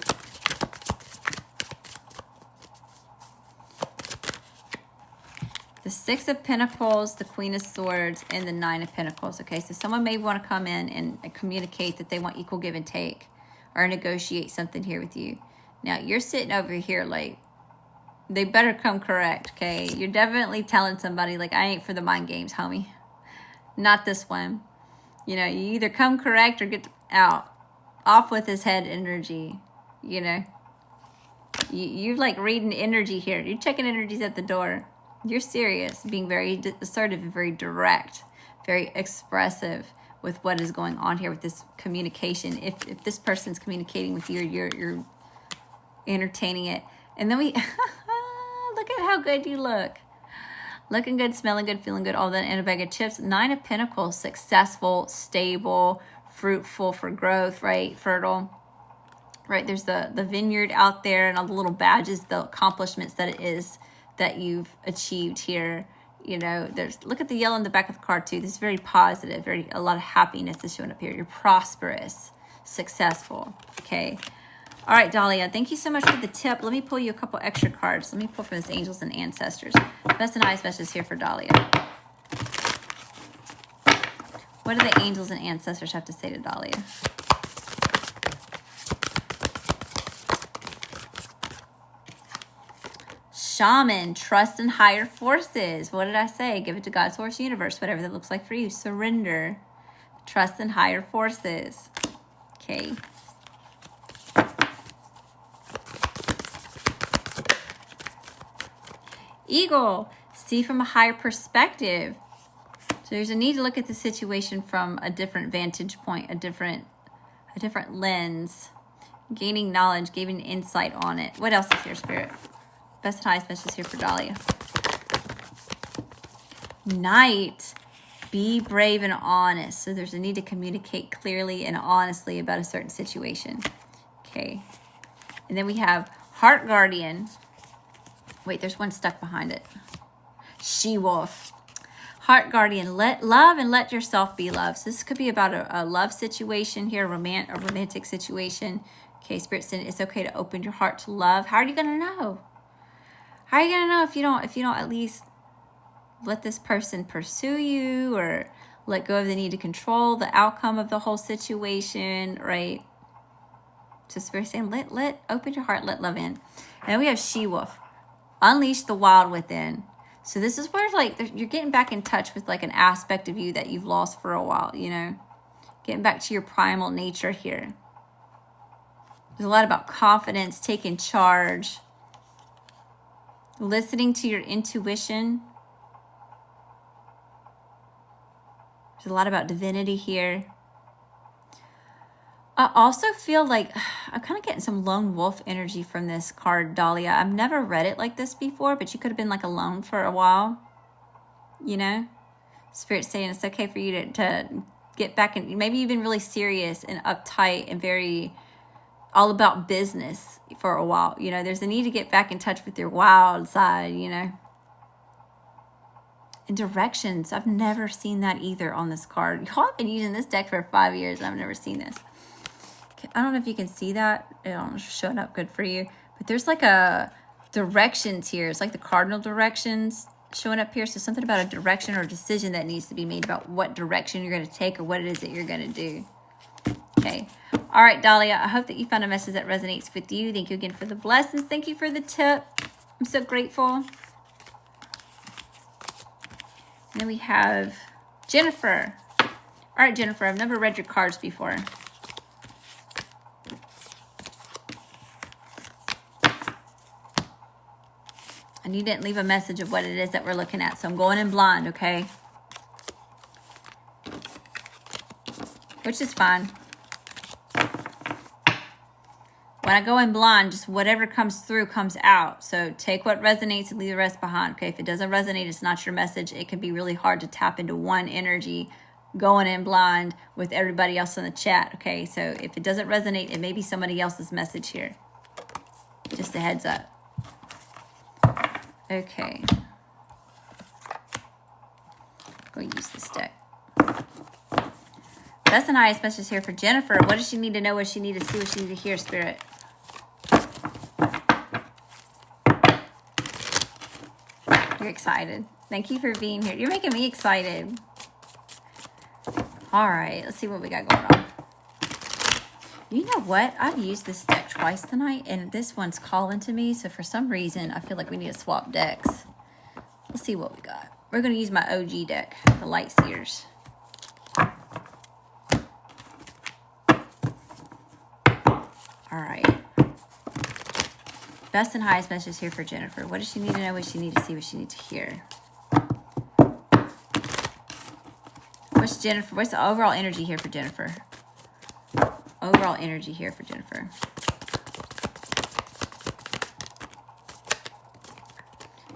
The Six of Pentacles, the Queen of Swords, and the Nine of Pentacles. Okay, so someone may want to come in and communicate that they want equal give and take or negotiate something here with you. Now, you're sitting over here like, they better come correct, okay? You're definitely telling somebody, like, I ain't for the mind games, homie. Not this one. You know, you either come correct or get out. Off with his head energy, you know. You're like reading energy here. You're checking energies at the door. You're serious, being very assertive and very direct, very expressive with what is going on here with this communication. If this person's communicating with you, you're entertaining it. And then we, look at how good you look. Looking good, smelling good, feeling good, all that in a bag of chips. Nine of Pentacles, successful, stable, fruitful for growth, right? Fertile, right? There's the vineyard out there and all the little badges, the accomplishments that it is that you've achieved here. You know, look at the yellow in the back of the card too. This is very positive, a lot of happiness is showing up here. You're prosperous, successful, okay? All right, Dahlia, thank you so much for the tip. Let me pull you a couple extra cards. Let me pull from this Angels and Ancestors. Best and highest messages here for Dahlia. What do the Angels and Ancestors have to say to Dahlia? Shaman, trust in higher forces. What did I say? Give it to God, Source, Universe, whatever that looks like for you. Surrender. Trust in higher forces. Okay. Eagle, see from a higher perspective. So there's a need to look at the situation from a different vantage point, a different lens, gaining knowledge, gaining insight on it. What else is here, Spirit? Best and highest messages here for Dahlia. Knight, be brave and honest. So there's a need to communicate clearly and honestly about a certain situation. Okay. And then we have Heart Guardian. Wait, there's one stuck behind it. She-Wolf. Heart Guardian, let love and let yourself be loved. So this could be about a love situation here, a romantic situation. Okay, Spirit said it's okay to open your heart to love. How are you going to know? How are you going to know if you don't at least let this person pursue you or let go of the need to control the outcome of the whole situation, right? So Spirit saying, open your heart, let love in. And then we have She-Wolf. Unleash the wild within. So this is where like you're getting back in touch with like an aspect of you that you've lost for a while, you know, getting back to your primal nature here. There's a lot about confidence, taking charge, listening to your intuition. There's a lot about divinity here. I also feel like I'm kind of getting some lone wolf energy from this card, Dahlia. I've never read it like this before, but you could have been like alone for a while, you know? Spirit's saying it's okay for you to get back, and maybe you've been really serious and uptight and very all about business for a while. You know, there's a need to get back in touch with your wild side, you know. And directions, I've never seen that either on this card. Y'all have been using this deck for 5 years and I've never seen this. I don't know if you can see that. It's showing up good for you. But there's like a directions here. It's like the cardinal directions showing up here. So something about a direction or a decision that needs to be made about what direction you're going to take or what it is that you're going to do. Okay. All right, Dahlia, I hope that you found a message that resonates with you. Thank you again for the blessings. Thank you for the tip. I'm so grateful. And then we have Jennifer. All right, Jennifer, I've never read your cards before. And you didn't leave a message of what it is that we're looking at. So I'm going in blind, okay? Which is fine. When I go in blind, just whatever comes through comes out. So take what resonates and leave the rest behind, okay? If it doesn't resonate, it's not your message. It can be really hard to tap into one energy going in blind with everybody else in the chat, okay? So if it doesn't resonate, it may be somebody else's message here. Just a heads up. Okay. Go use this deck. Best and highest message here for Jennifer. What does she need to know? What does she need to see? What does she need to hear, Spirit? You're excited. Thank you for being here. You're making me excited. All right. Let's see what we got going on. You know what? I've used this deck twice tonight, and this one's calling to me. So for some reason, I feel like we need to swap decks. Let's see what we got. We're going to use my OG deck, the Light Seers. All right. Best and highest message here for Jennifer. What does she need to know? What does she need to see? What does she need to hear? What's Jennifer? What's the overall energy here for Jennifer? Overall energy here for Jennifer.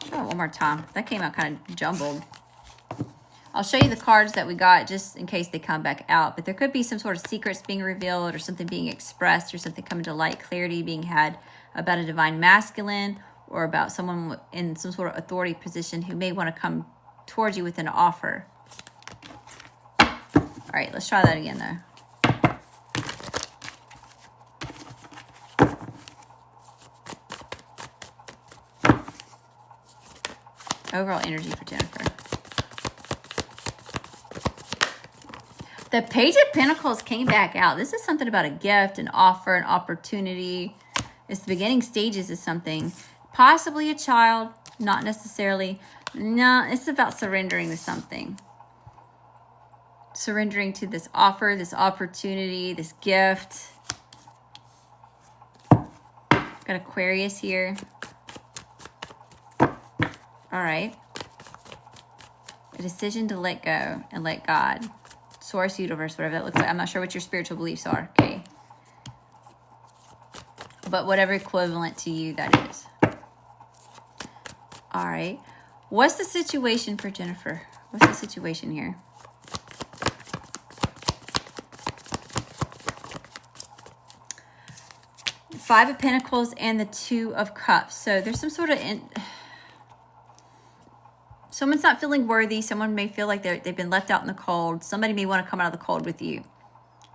Try it one more time. That came out kind of jumbled. I'll show you the cards that we got just in case they come back out. But there could be some sort of secrets being revealed or something being expressed or something coming to light, clarity being had about a divine masculine or about someone in some sort of authority position who may want to come towards you with an offer. All right, let's try that again though. Overall energy for Jennifer. The Page of Pentacles came back out. This is something about a gift, an offer, an opportunity. It's the beginning stages of something. Possibly a child, not necessarily. No, it's about surrendering to something. Surrendering to this offer, this opportunity, this gift. Got Aquarius here. All right. A decision to let go and let God. Source, universe, whatever that looks like. I'm not sure what your spiritual beliefs are, okay? But whatever equivalent to you that is. All right. What's the situation for Jennifer? What's the situation here? Five of Pentacles and the Two of Cups. So there's some sort of... Someone's not feeling worthy. Someone may feel like they've been left out in the cold. Somebody may want to come out of the cold with you.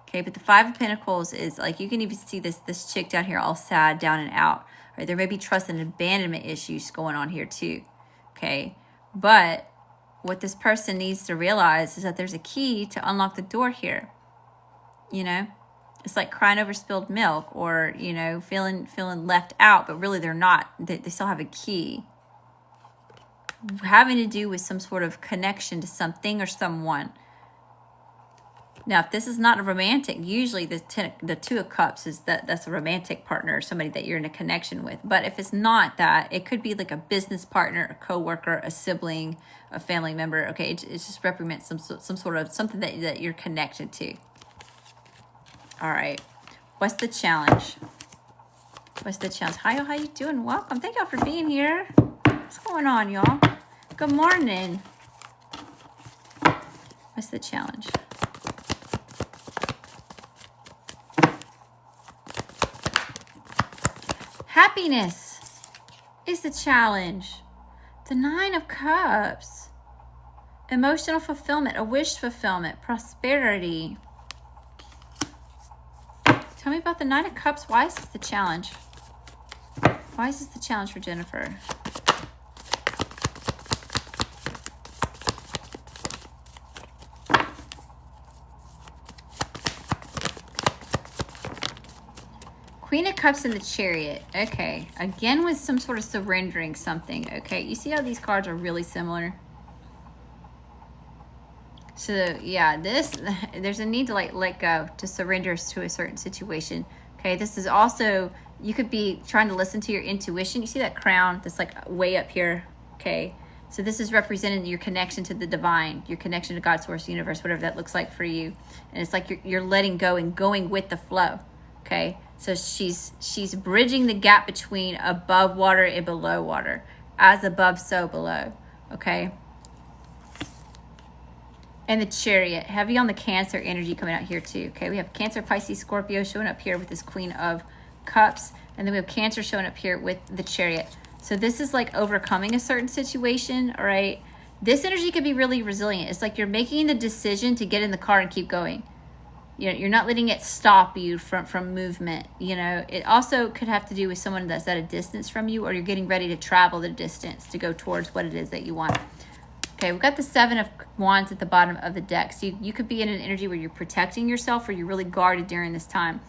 Okay, but the Five of Pentacles is like, you can even see this chick down here all sad, down and out. Right? There may be trust and abandonment issues going on here too. Okay, but what this person needs to realize is that there's a key to unlock the door here. You know, it's like crying over spilled milk, or, you know, feeling left out, but really they're not. They still have a key. Having to do with some sort of connection to something or someone. Now, if this is not a romantic, usually the Two of Cups is that's a romantic partner, somebody that you're in a connection with. But if it's not that, it could be like a business partner, a coworker, a sibling, a family member. Okay, it just represents some sort of something that you're connected to. All right. What's the challenge? What's the challenge? Hi, how you doing? Welcome. Thank y'all for being here. What's going on, y'all? Good morning. What's the challenge? Happiness is the challenge. The 9 of Cups. Emotional fulfillment, a wish fulfillment, prosperity. Tell me about the 9 of Cups. Why is this the challenge? Why is this the challenge for Jennifer? Queen of Cups in the Chariot. Okay. Again with some sort of surrendering something. Okay. You see how these cards are really similar? So, yeah, there's a need to let go, to surrender to a certain situation. Okay. This is also, you could be trying to listen to your intuition. You see that crown that's like way up here? Okay. So this is representing your connection to the divine, your connection to God, source, universe, whatever that looks like for you. And it's like you're letting go and going with the flow. Okay. So she's bridging the gap between above water and below water. As above, so below. Okay. And the Chariot. Heavy on the Cancer energy coming out here too. Okay. We have Cancer, Pisces, Scorpio showing up here with this Queen of Cups. And then we have Cancer showing up here with the Chariot. So this is like overcoming a certain situation. All right. This energy could be really resilient. It's like you're making the decision to get in the car and keep going. You know, you're not letting it stop you from movement. You know, it also could have to do with someone that's at a distance from you, or you're getting ready to travel the distance to go towards what it is that you want. Okay, we've got the 7 of Wands at the bottom of the deck. So you could be in an energy where you're protecting yourself, or you're really guarded during this time.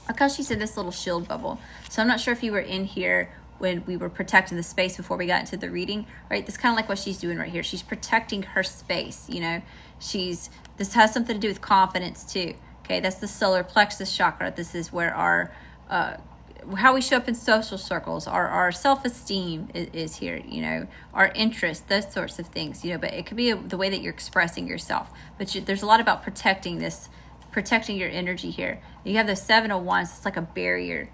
Look how she said this little shield bubble. So I'm not sure if you were in here when we were protecting the space before we got into the reading, right? That's kind of like what she's doing right here. She's protecting her space, you know. This has something to do with confidence too. Okay, that's the solar plexus chakra. This is where our how we show up in social circles, our self-esteem is here, you know, our interests, those sorts of things, you know. But it could be the way that you're expressing yourself. But there's a lot about protecting your energy here. You have the 7 of Wands. It's like a barrier.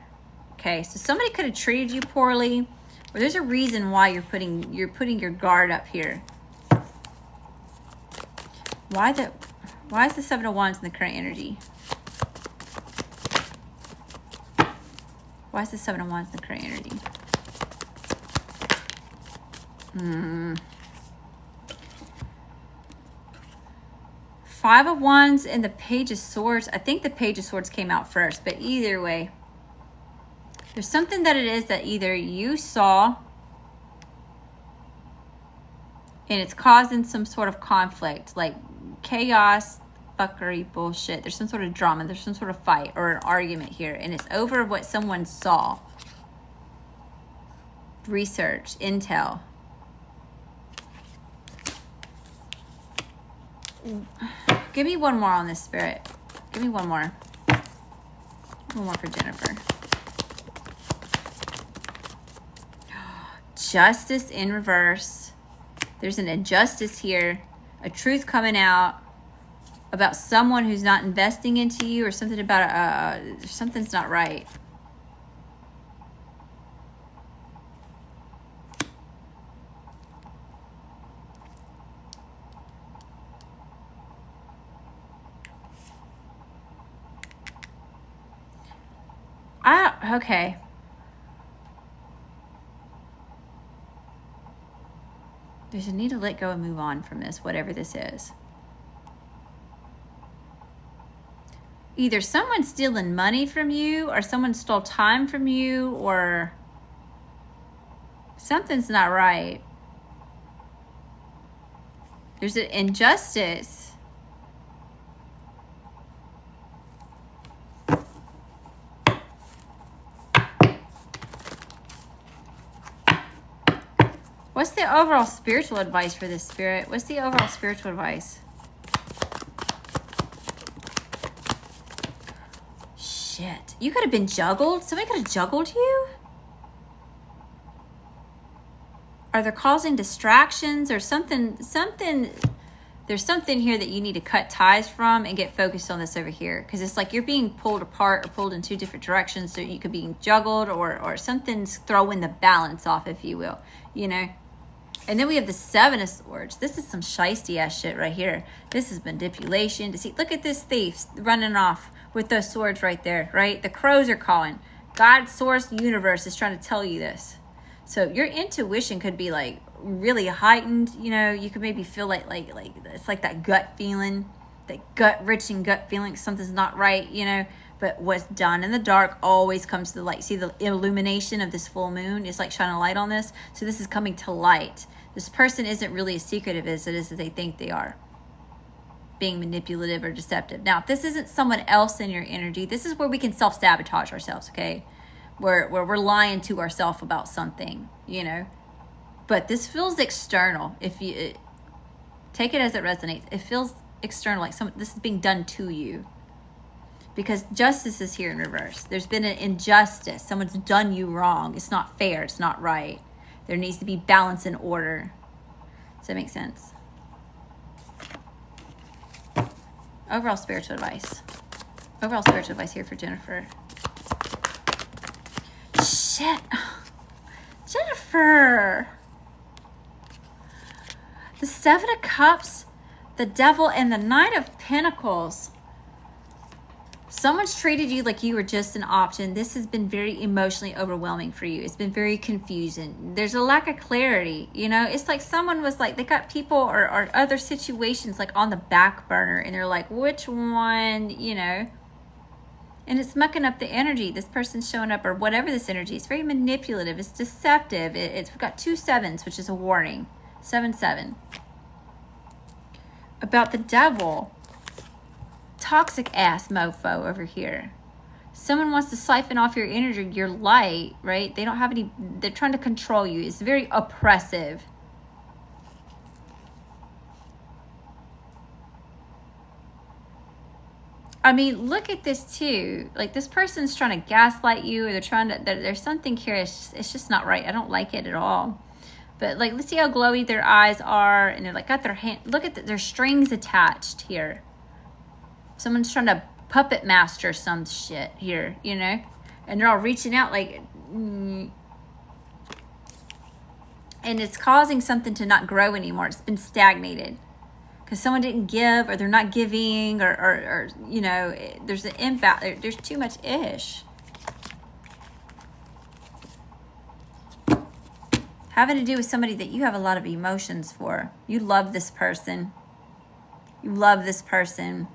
Okay, so somebody could have treated you poorly, or there's a reason why you're putting your guard up here. Why is the 7 of Wands in the current energy? Why is the 7 of Wands in the current energy? Five of Wands and the Page of Swords. I think the Page of Swords came out first, but either way, there's something that it is that either you saw and it's causing some sort of conflict, like chaos, fuckery, bullshit. There's some sort of drama. There's some sort of fight or an argument here, and it's over what someone saw. Research, intel. Give me one more on this, Spirit. Give me one more. One more for Jennifer. Justice in reverse. There's an injustice here. A truth coming out about someone who's not investing into you, or something about something's not right. Okay. There's a need to let go and move on from this, whatever this is. Either someone's stealing money from you, or someone stole time from you, or something's not right. There's an injustice. What's the overall spiritual advice for this, Spirit? What's the overall spiritual advice? Shit. You could have been juggled. Somebody could have juggled you? Are they causing distractions or something there's something here that you need to cut ties from and get focused on this over here. Because it's like you're being pulled apart or pulled in two different directions. So you could be juggled or something's throwing the balance off, if you will, you know. And then we have the Seven of Swords. This is some shiesty ass shit right here. This is manipulation, deceit. Look at this thief running off with those swords right there, right? The crows are calling. God, source, universe is trying to tell you this. So your intuition could be like really heightened. You know, you could maybe feel like it's like that gut feeling, that gut-wrenching gut feeling something's not right, you know. But what's done in the dark always comes to the light. See the illumination of this full moon is like shining a light on this. So this is coming to light. This person isn't really as secretive as it is that they think they are, being manipulative or deceptive. Now, if this isn't someone else in your energy, this is where we can self-sabotage ourselves, okay? Where we're lying to ourselves about something, you know? But this feels external. If you take it as it resonates, it feels external, like this is being done to you. Because justice is here in reverse. There's been an injustice. Someone's done you wrong. It's not fair. It's not right. There needs to be balance and order. Does that make sense? Overall spiritual advice. Overall spiritual advice here for Jennifer. Shit. Jennifer. The Seven of Cups, the Devil, and the Knight of Pentacles. Someone's treated you like you were just an option. This has been very emotionally overwhelming for you. It's been very confusing. There's a lack of clarity. You know, it's like someone was like, they got people or other situations like on the back burner, and they're like, which one, you know? And it's mucking up the energy. This person's showing up, or whatever this energy. It's very manipulative. It's deceptive. We've got 2 sevens, which is a warning. 7-7. About the Devil. Toxic ass mofo over here. Someone wants to siphon off your energy, your light, right? They don't have any, they're trying to control you. It's very oppressive. I mean, look at this too. Like, this person's trying to gaslight you, or they're trying to, there's something here. It's just not right. I don't like it at all. But like, let's see how glowy their eyes are. And they're like, got their hand, look at their strings attached here. Someone's trying to puppet master some shit here, you know? And they're all reaching out like... And it's causing something to not grow anymore. It's been stagnated. Because someone didn't give, or they're not giving, or you know, there's an imbalance. There's too much ish. Having to do with somebody that you have a lot of emotions for. You love this person. You love this person.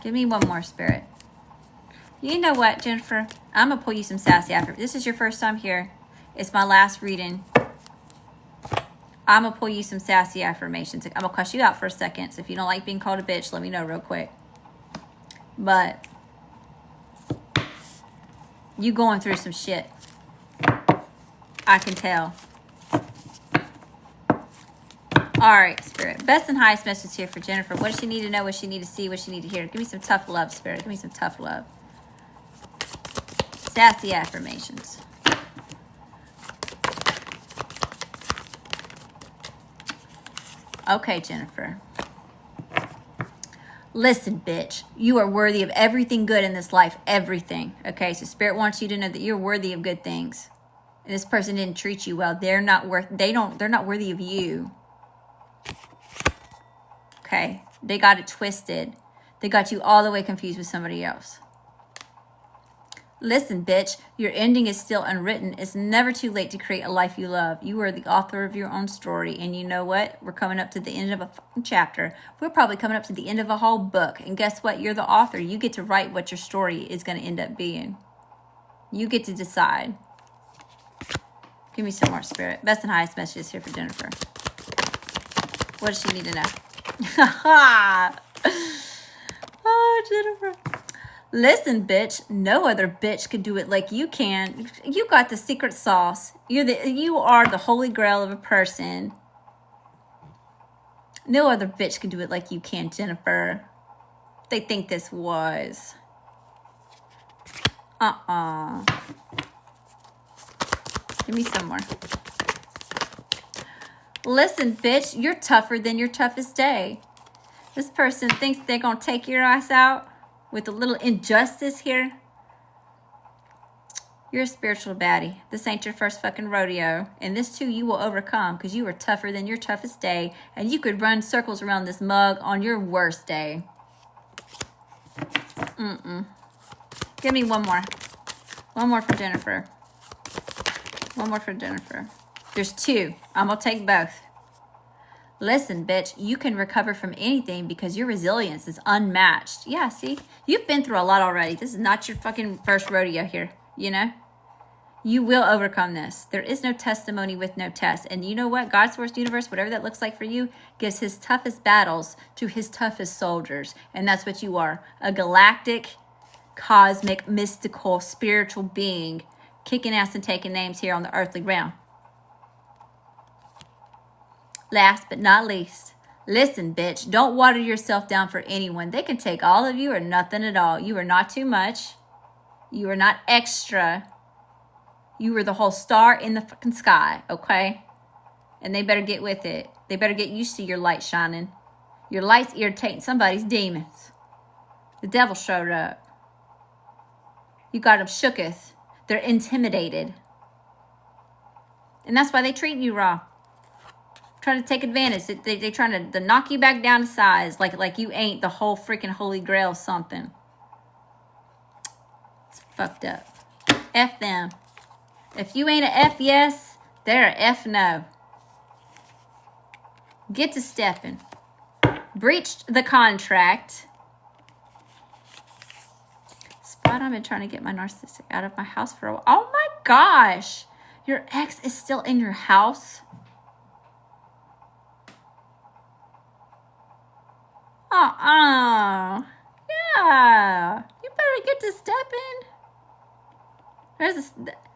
Give me one more, Spirit. You know what, Jennifer? I'm going to pull you some sassy after. This is your first time here. It's my last reading. I'm going to pull you some sassy affirmations. I'm going to cuss you out for a second. So if you don't like being called a bitch, let me know real quick. But you going through some shit. I can tell. All right, Spirit. Best and highest message here for Jennifer. What does she need to know? What does she need to see? What does she need to hear? Give me some tough love, Spirit. Give me some tough love. Sassy affirmations. Okay, Jennifer. Listen, bitch. You are worthy of everything good in this life. Everything. Okay, so Spirit wants you to know that you're worthy of good things. And this person didn't treat you well. They're not worthy of you. Okay, they got it twisted. They got you all the way confused with somebody else. Listen, bitch, your ending is still unwritten. It's never too late to create a life you love. You are the author of your own story. And you know what? We're coming up to the end of a fucking chapter. We're probably coming up to the end of a whole book. And guess what? You're the author. You get to write what your story is going to end up being. You get to decide. Give me some more, Spirit. Best and highest messages here for Jennifer. What does she need to know? Oh, Jennifer. Listen, bitch. No other bitch could do it like you can. You got the secret sauce. You are the holy grail of a person. No other bitch can do it like you can, Jennifer. They think this was. Give me some more. Listen, bitch, you're tougher than your toughest day. This person thinks they're going to take your ass out with a little injustice here. You're a spiritual baddie. This ain't your first fucking rodeo. And this too you will overcome because you are tougher than your toughest day. And you could run circles around this mug on your worst day. Give me one more. One more for Jennifer. One more for Jennifer. There's two. I'm going to take both. Listen, bitch, you can recover from anything because your resilience is unmatched. Yeah, see? You've been through a lot already. This is not your fucking first rodeo here, you know? You will overcome this. There is no testimony with no test. And you know what? God, source, universe, whatever that looks like for you, gives his toughest battles to his toughest soldiers. And that's what you are. A galactic, cosmic, mystical, spiritual being kicking ass and taking names here on the earthly realm. Last but not least, listen, bitch, don't water yourself down for anyone. They can take all of you or nothing at all. You are not too much. You are not extra. You are the whole star in the fucking sky, okay? And they better get with it. They better get used to your light shining. Your light's irritating somebody's demons. The devil showed up. You got them shooketh. They're intimidated. And that's why they treat you raw. Trying to take advantage. They're trying to knock you back down to size like you ain't the whole freaking holy grail of something. It's fucked up. F them. If you ain't a F yes, they're a F no. Get to stepping. Breached the contract. Spot, I've been trying to get my narcissistic out of my house for a while. Oh my gosh. Your ex is still in your house? Yeah. You better get to stepping.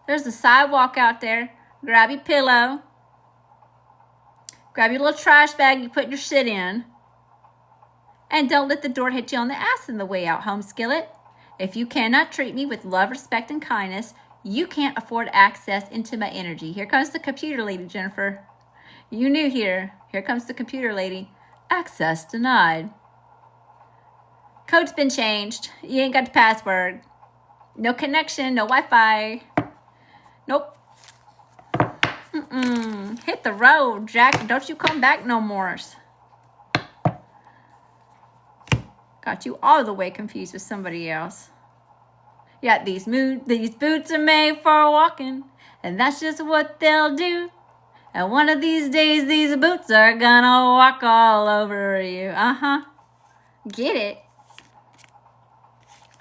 There's a sidewalk out there. Grab your pillow. Grab your little trash bag you put your shit in. And don't let the door hit you on the ass on the way out, home skillet. If you cannot treat me with love, respect, and kindness, you can't afford access into my energy. Here comes the computer lady, Jennifer. You knew here. Here comes the computer lady. Access denied. Code's been changed. You ain't got the password. No connection, no Wi-Fi. Nope. Hit the road, Jack. Don't you come back no more. Got you all the way confused with somebody else. Yeah, these boots are made for walking, and that's just what they'll do. And one of these days, these boots are gonna walk all over you. Get it?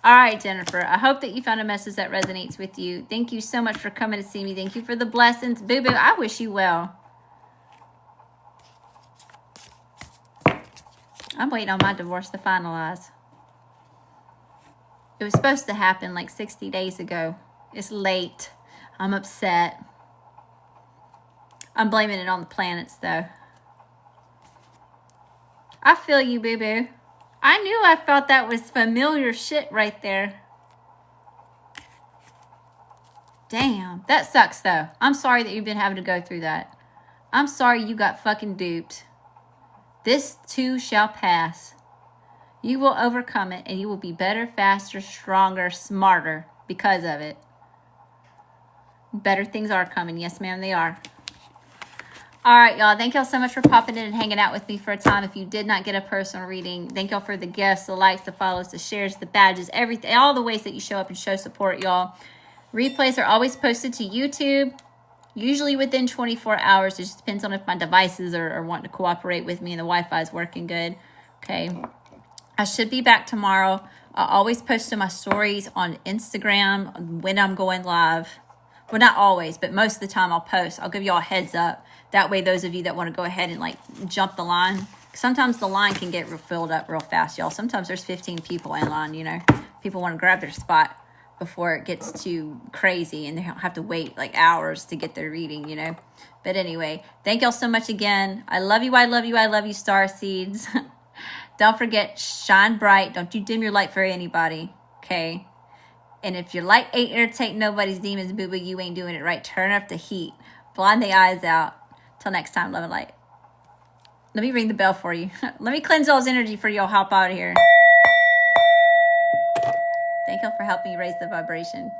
All right, Jennifer, I hope that you found a message that resonates with you. Thank you so much for coming to see me. Thank you for the blessings. Boo-boo, I wish you well. I'm waiting on my divorce to finalize. It was supposed to happen like 60 days ago. It's late. I'm upset. I'm blaming it on the planets, though. I feel you, boo-boo. I knew I felt that was familiar shit right there. Damn. That sucks, though. I'm sorry that you've been having to go through that. I'm sorry you got fucking duped. This too shall pass. You will overcome it, and you will be better, faster, stronger, smarter because of it. Better things are coming. Yes, ma'am, they are. All right, y'all. Thank y'all so much for popping in and hanging out with me for a time. If you did not get a personal reading, thank y'all for the gifts, the likes, the follows, the shares, the badges, everything, all the ways that you show up and show support, y'all. Replays are always posted to YouTube, usually within 24 hours. It just depends on if my devices are wanting to cooperate with me and the Wi-Fi is working good. Okay. I should be back tomorrow. I always post to my stories on Instagram when I'm going live. Well, not always, but most of the time I'll post. I'll give y'all a heads up. That way, those of you that want to go ahead and like jump the line, sometimes the line can get filled up real fast, y'all. Sometimes there's 15 people in line, you know. People want to grab their spot before it gets too crazy and they don't have to wait like hours to get their reading, you know. But anyway, thank y'all so much again. I love you. I love you. I love you, star seeds. Don't forget, shine bright. Don't you dim your light for anybody, okay? And if your light ain't irritate nobody's demons, boo boo, you ain't doing it right. Turn up the heat. Blind the eyes out. Till next time, love and light. Let me ring the bell for you. Let me cleanse those energy for y'all. Hop out of here. Thank you for helping me raise the vibration.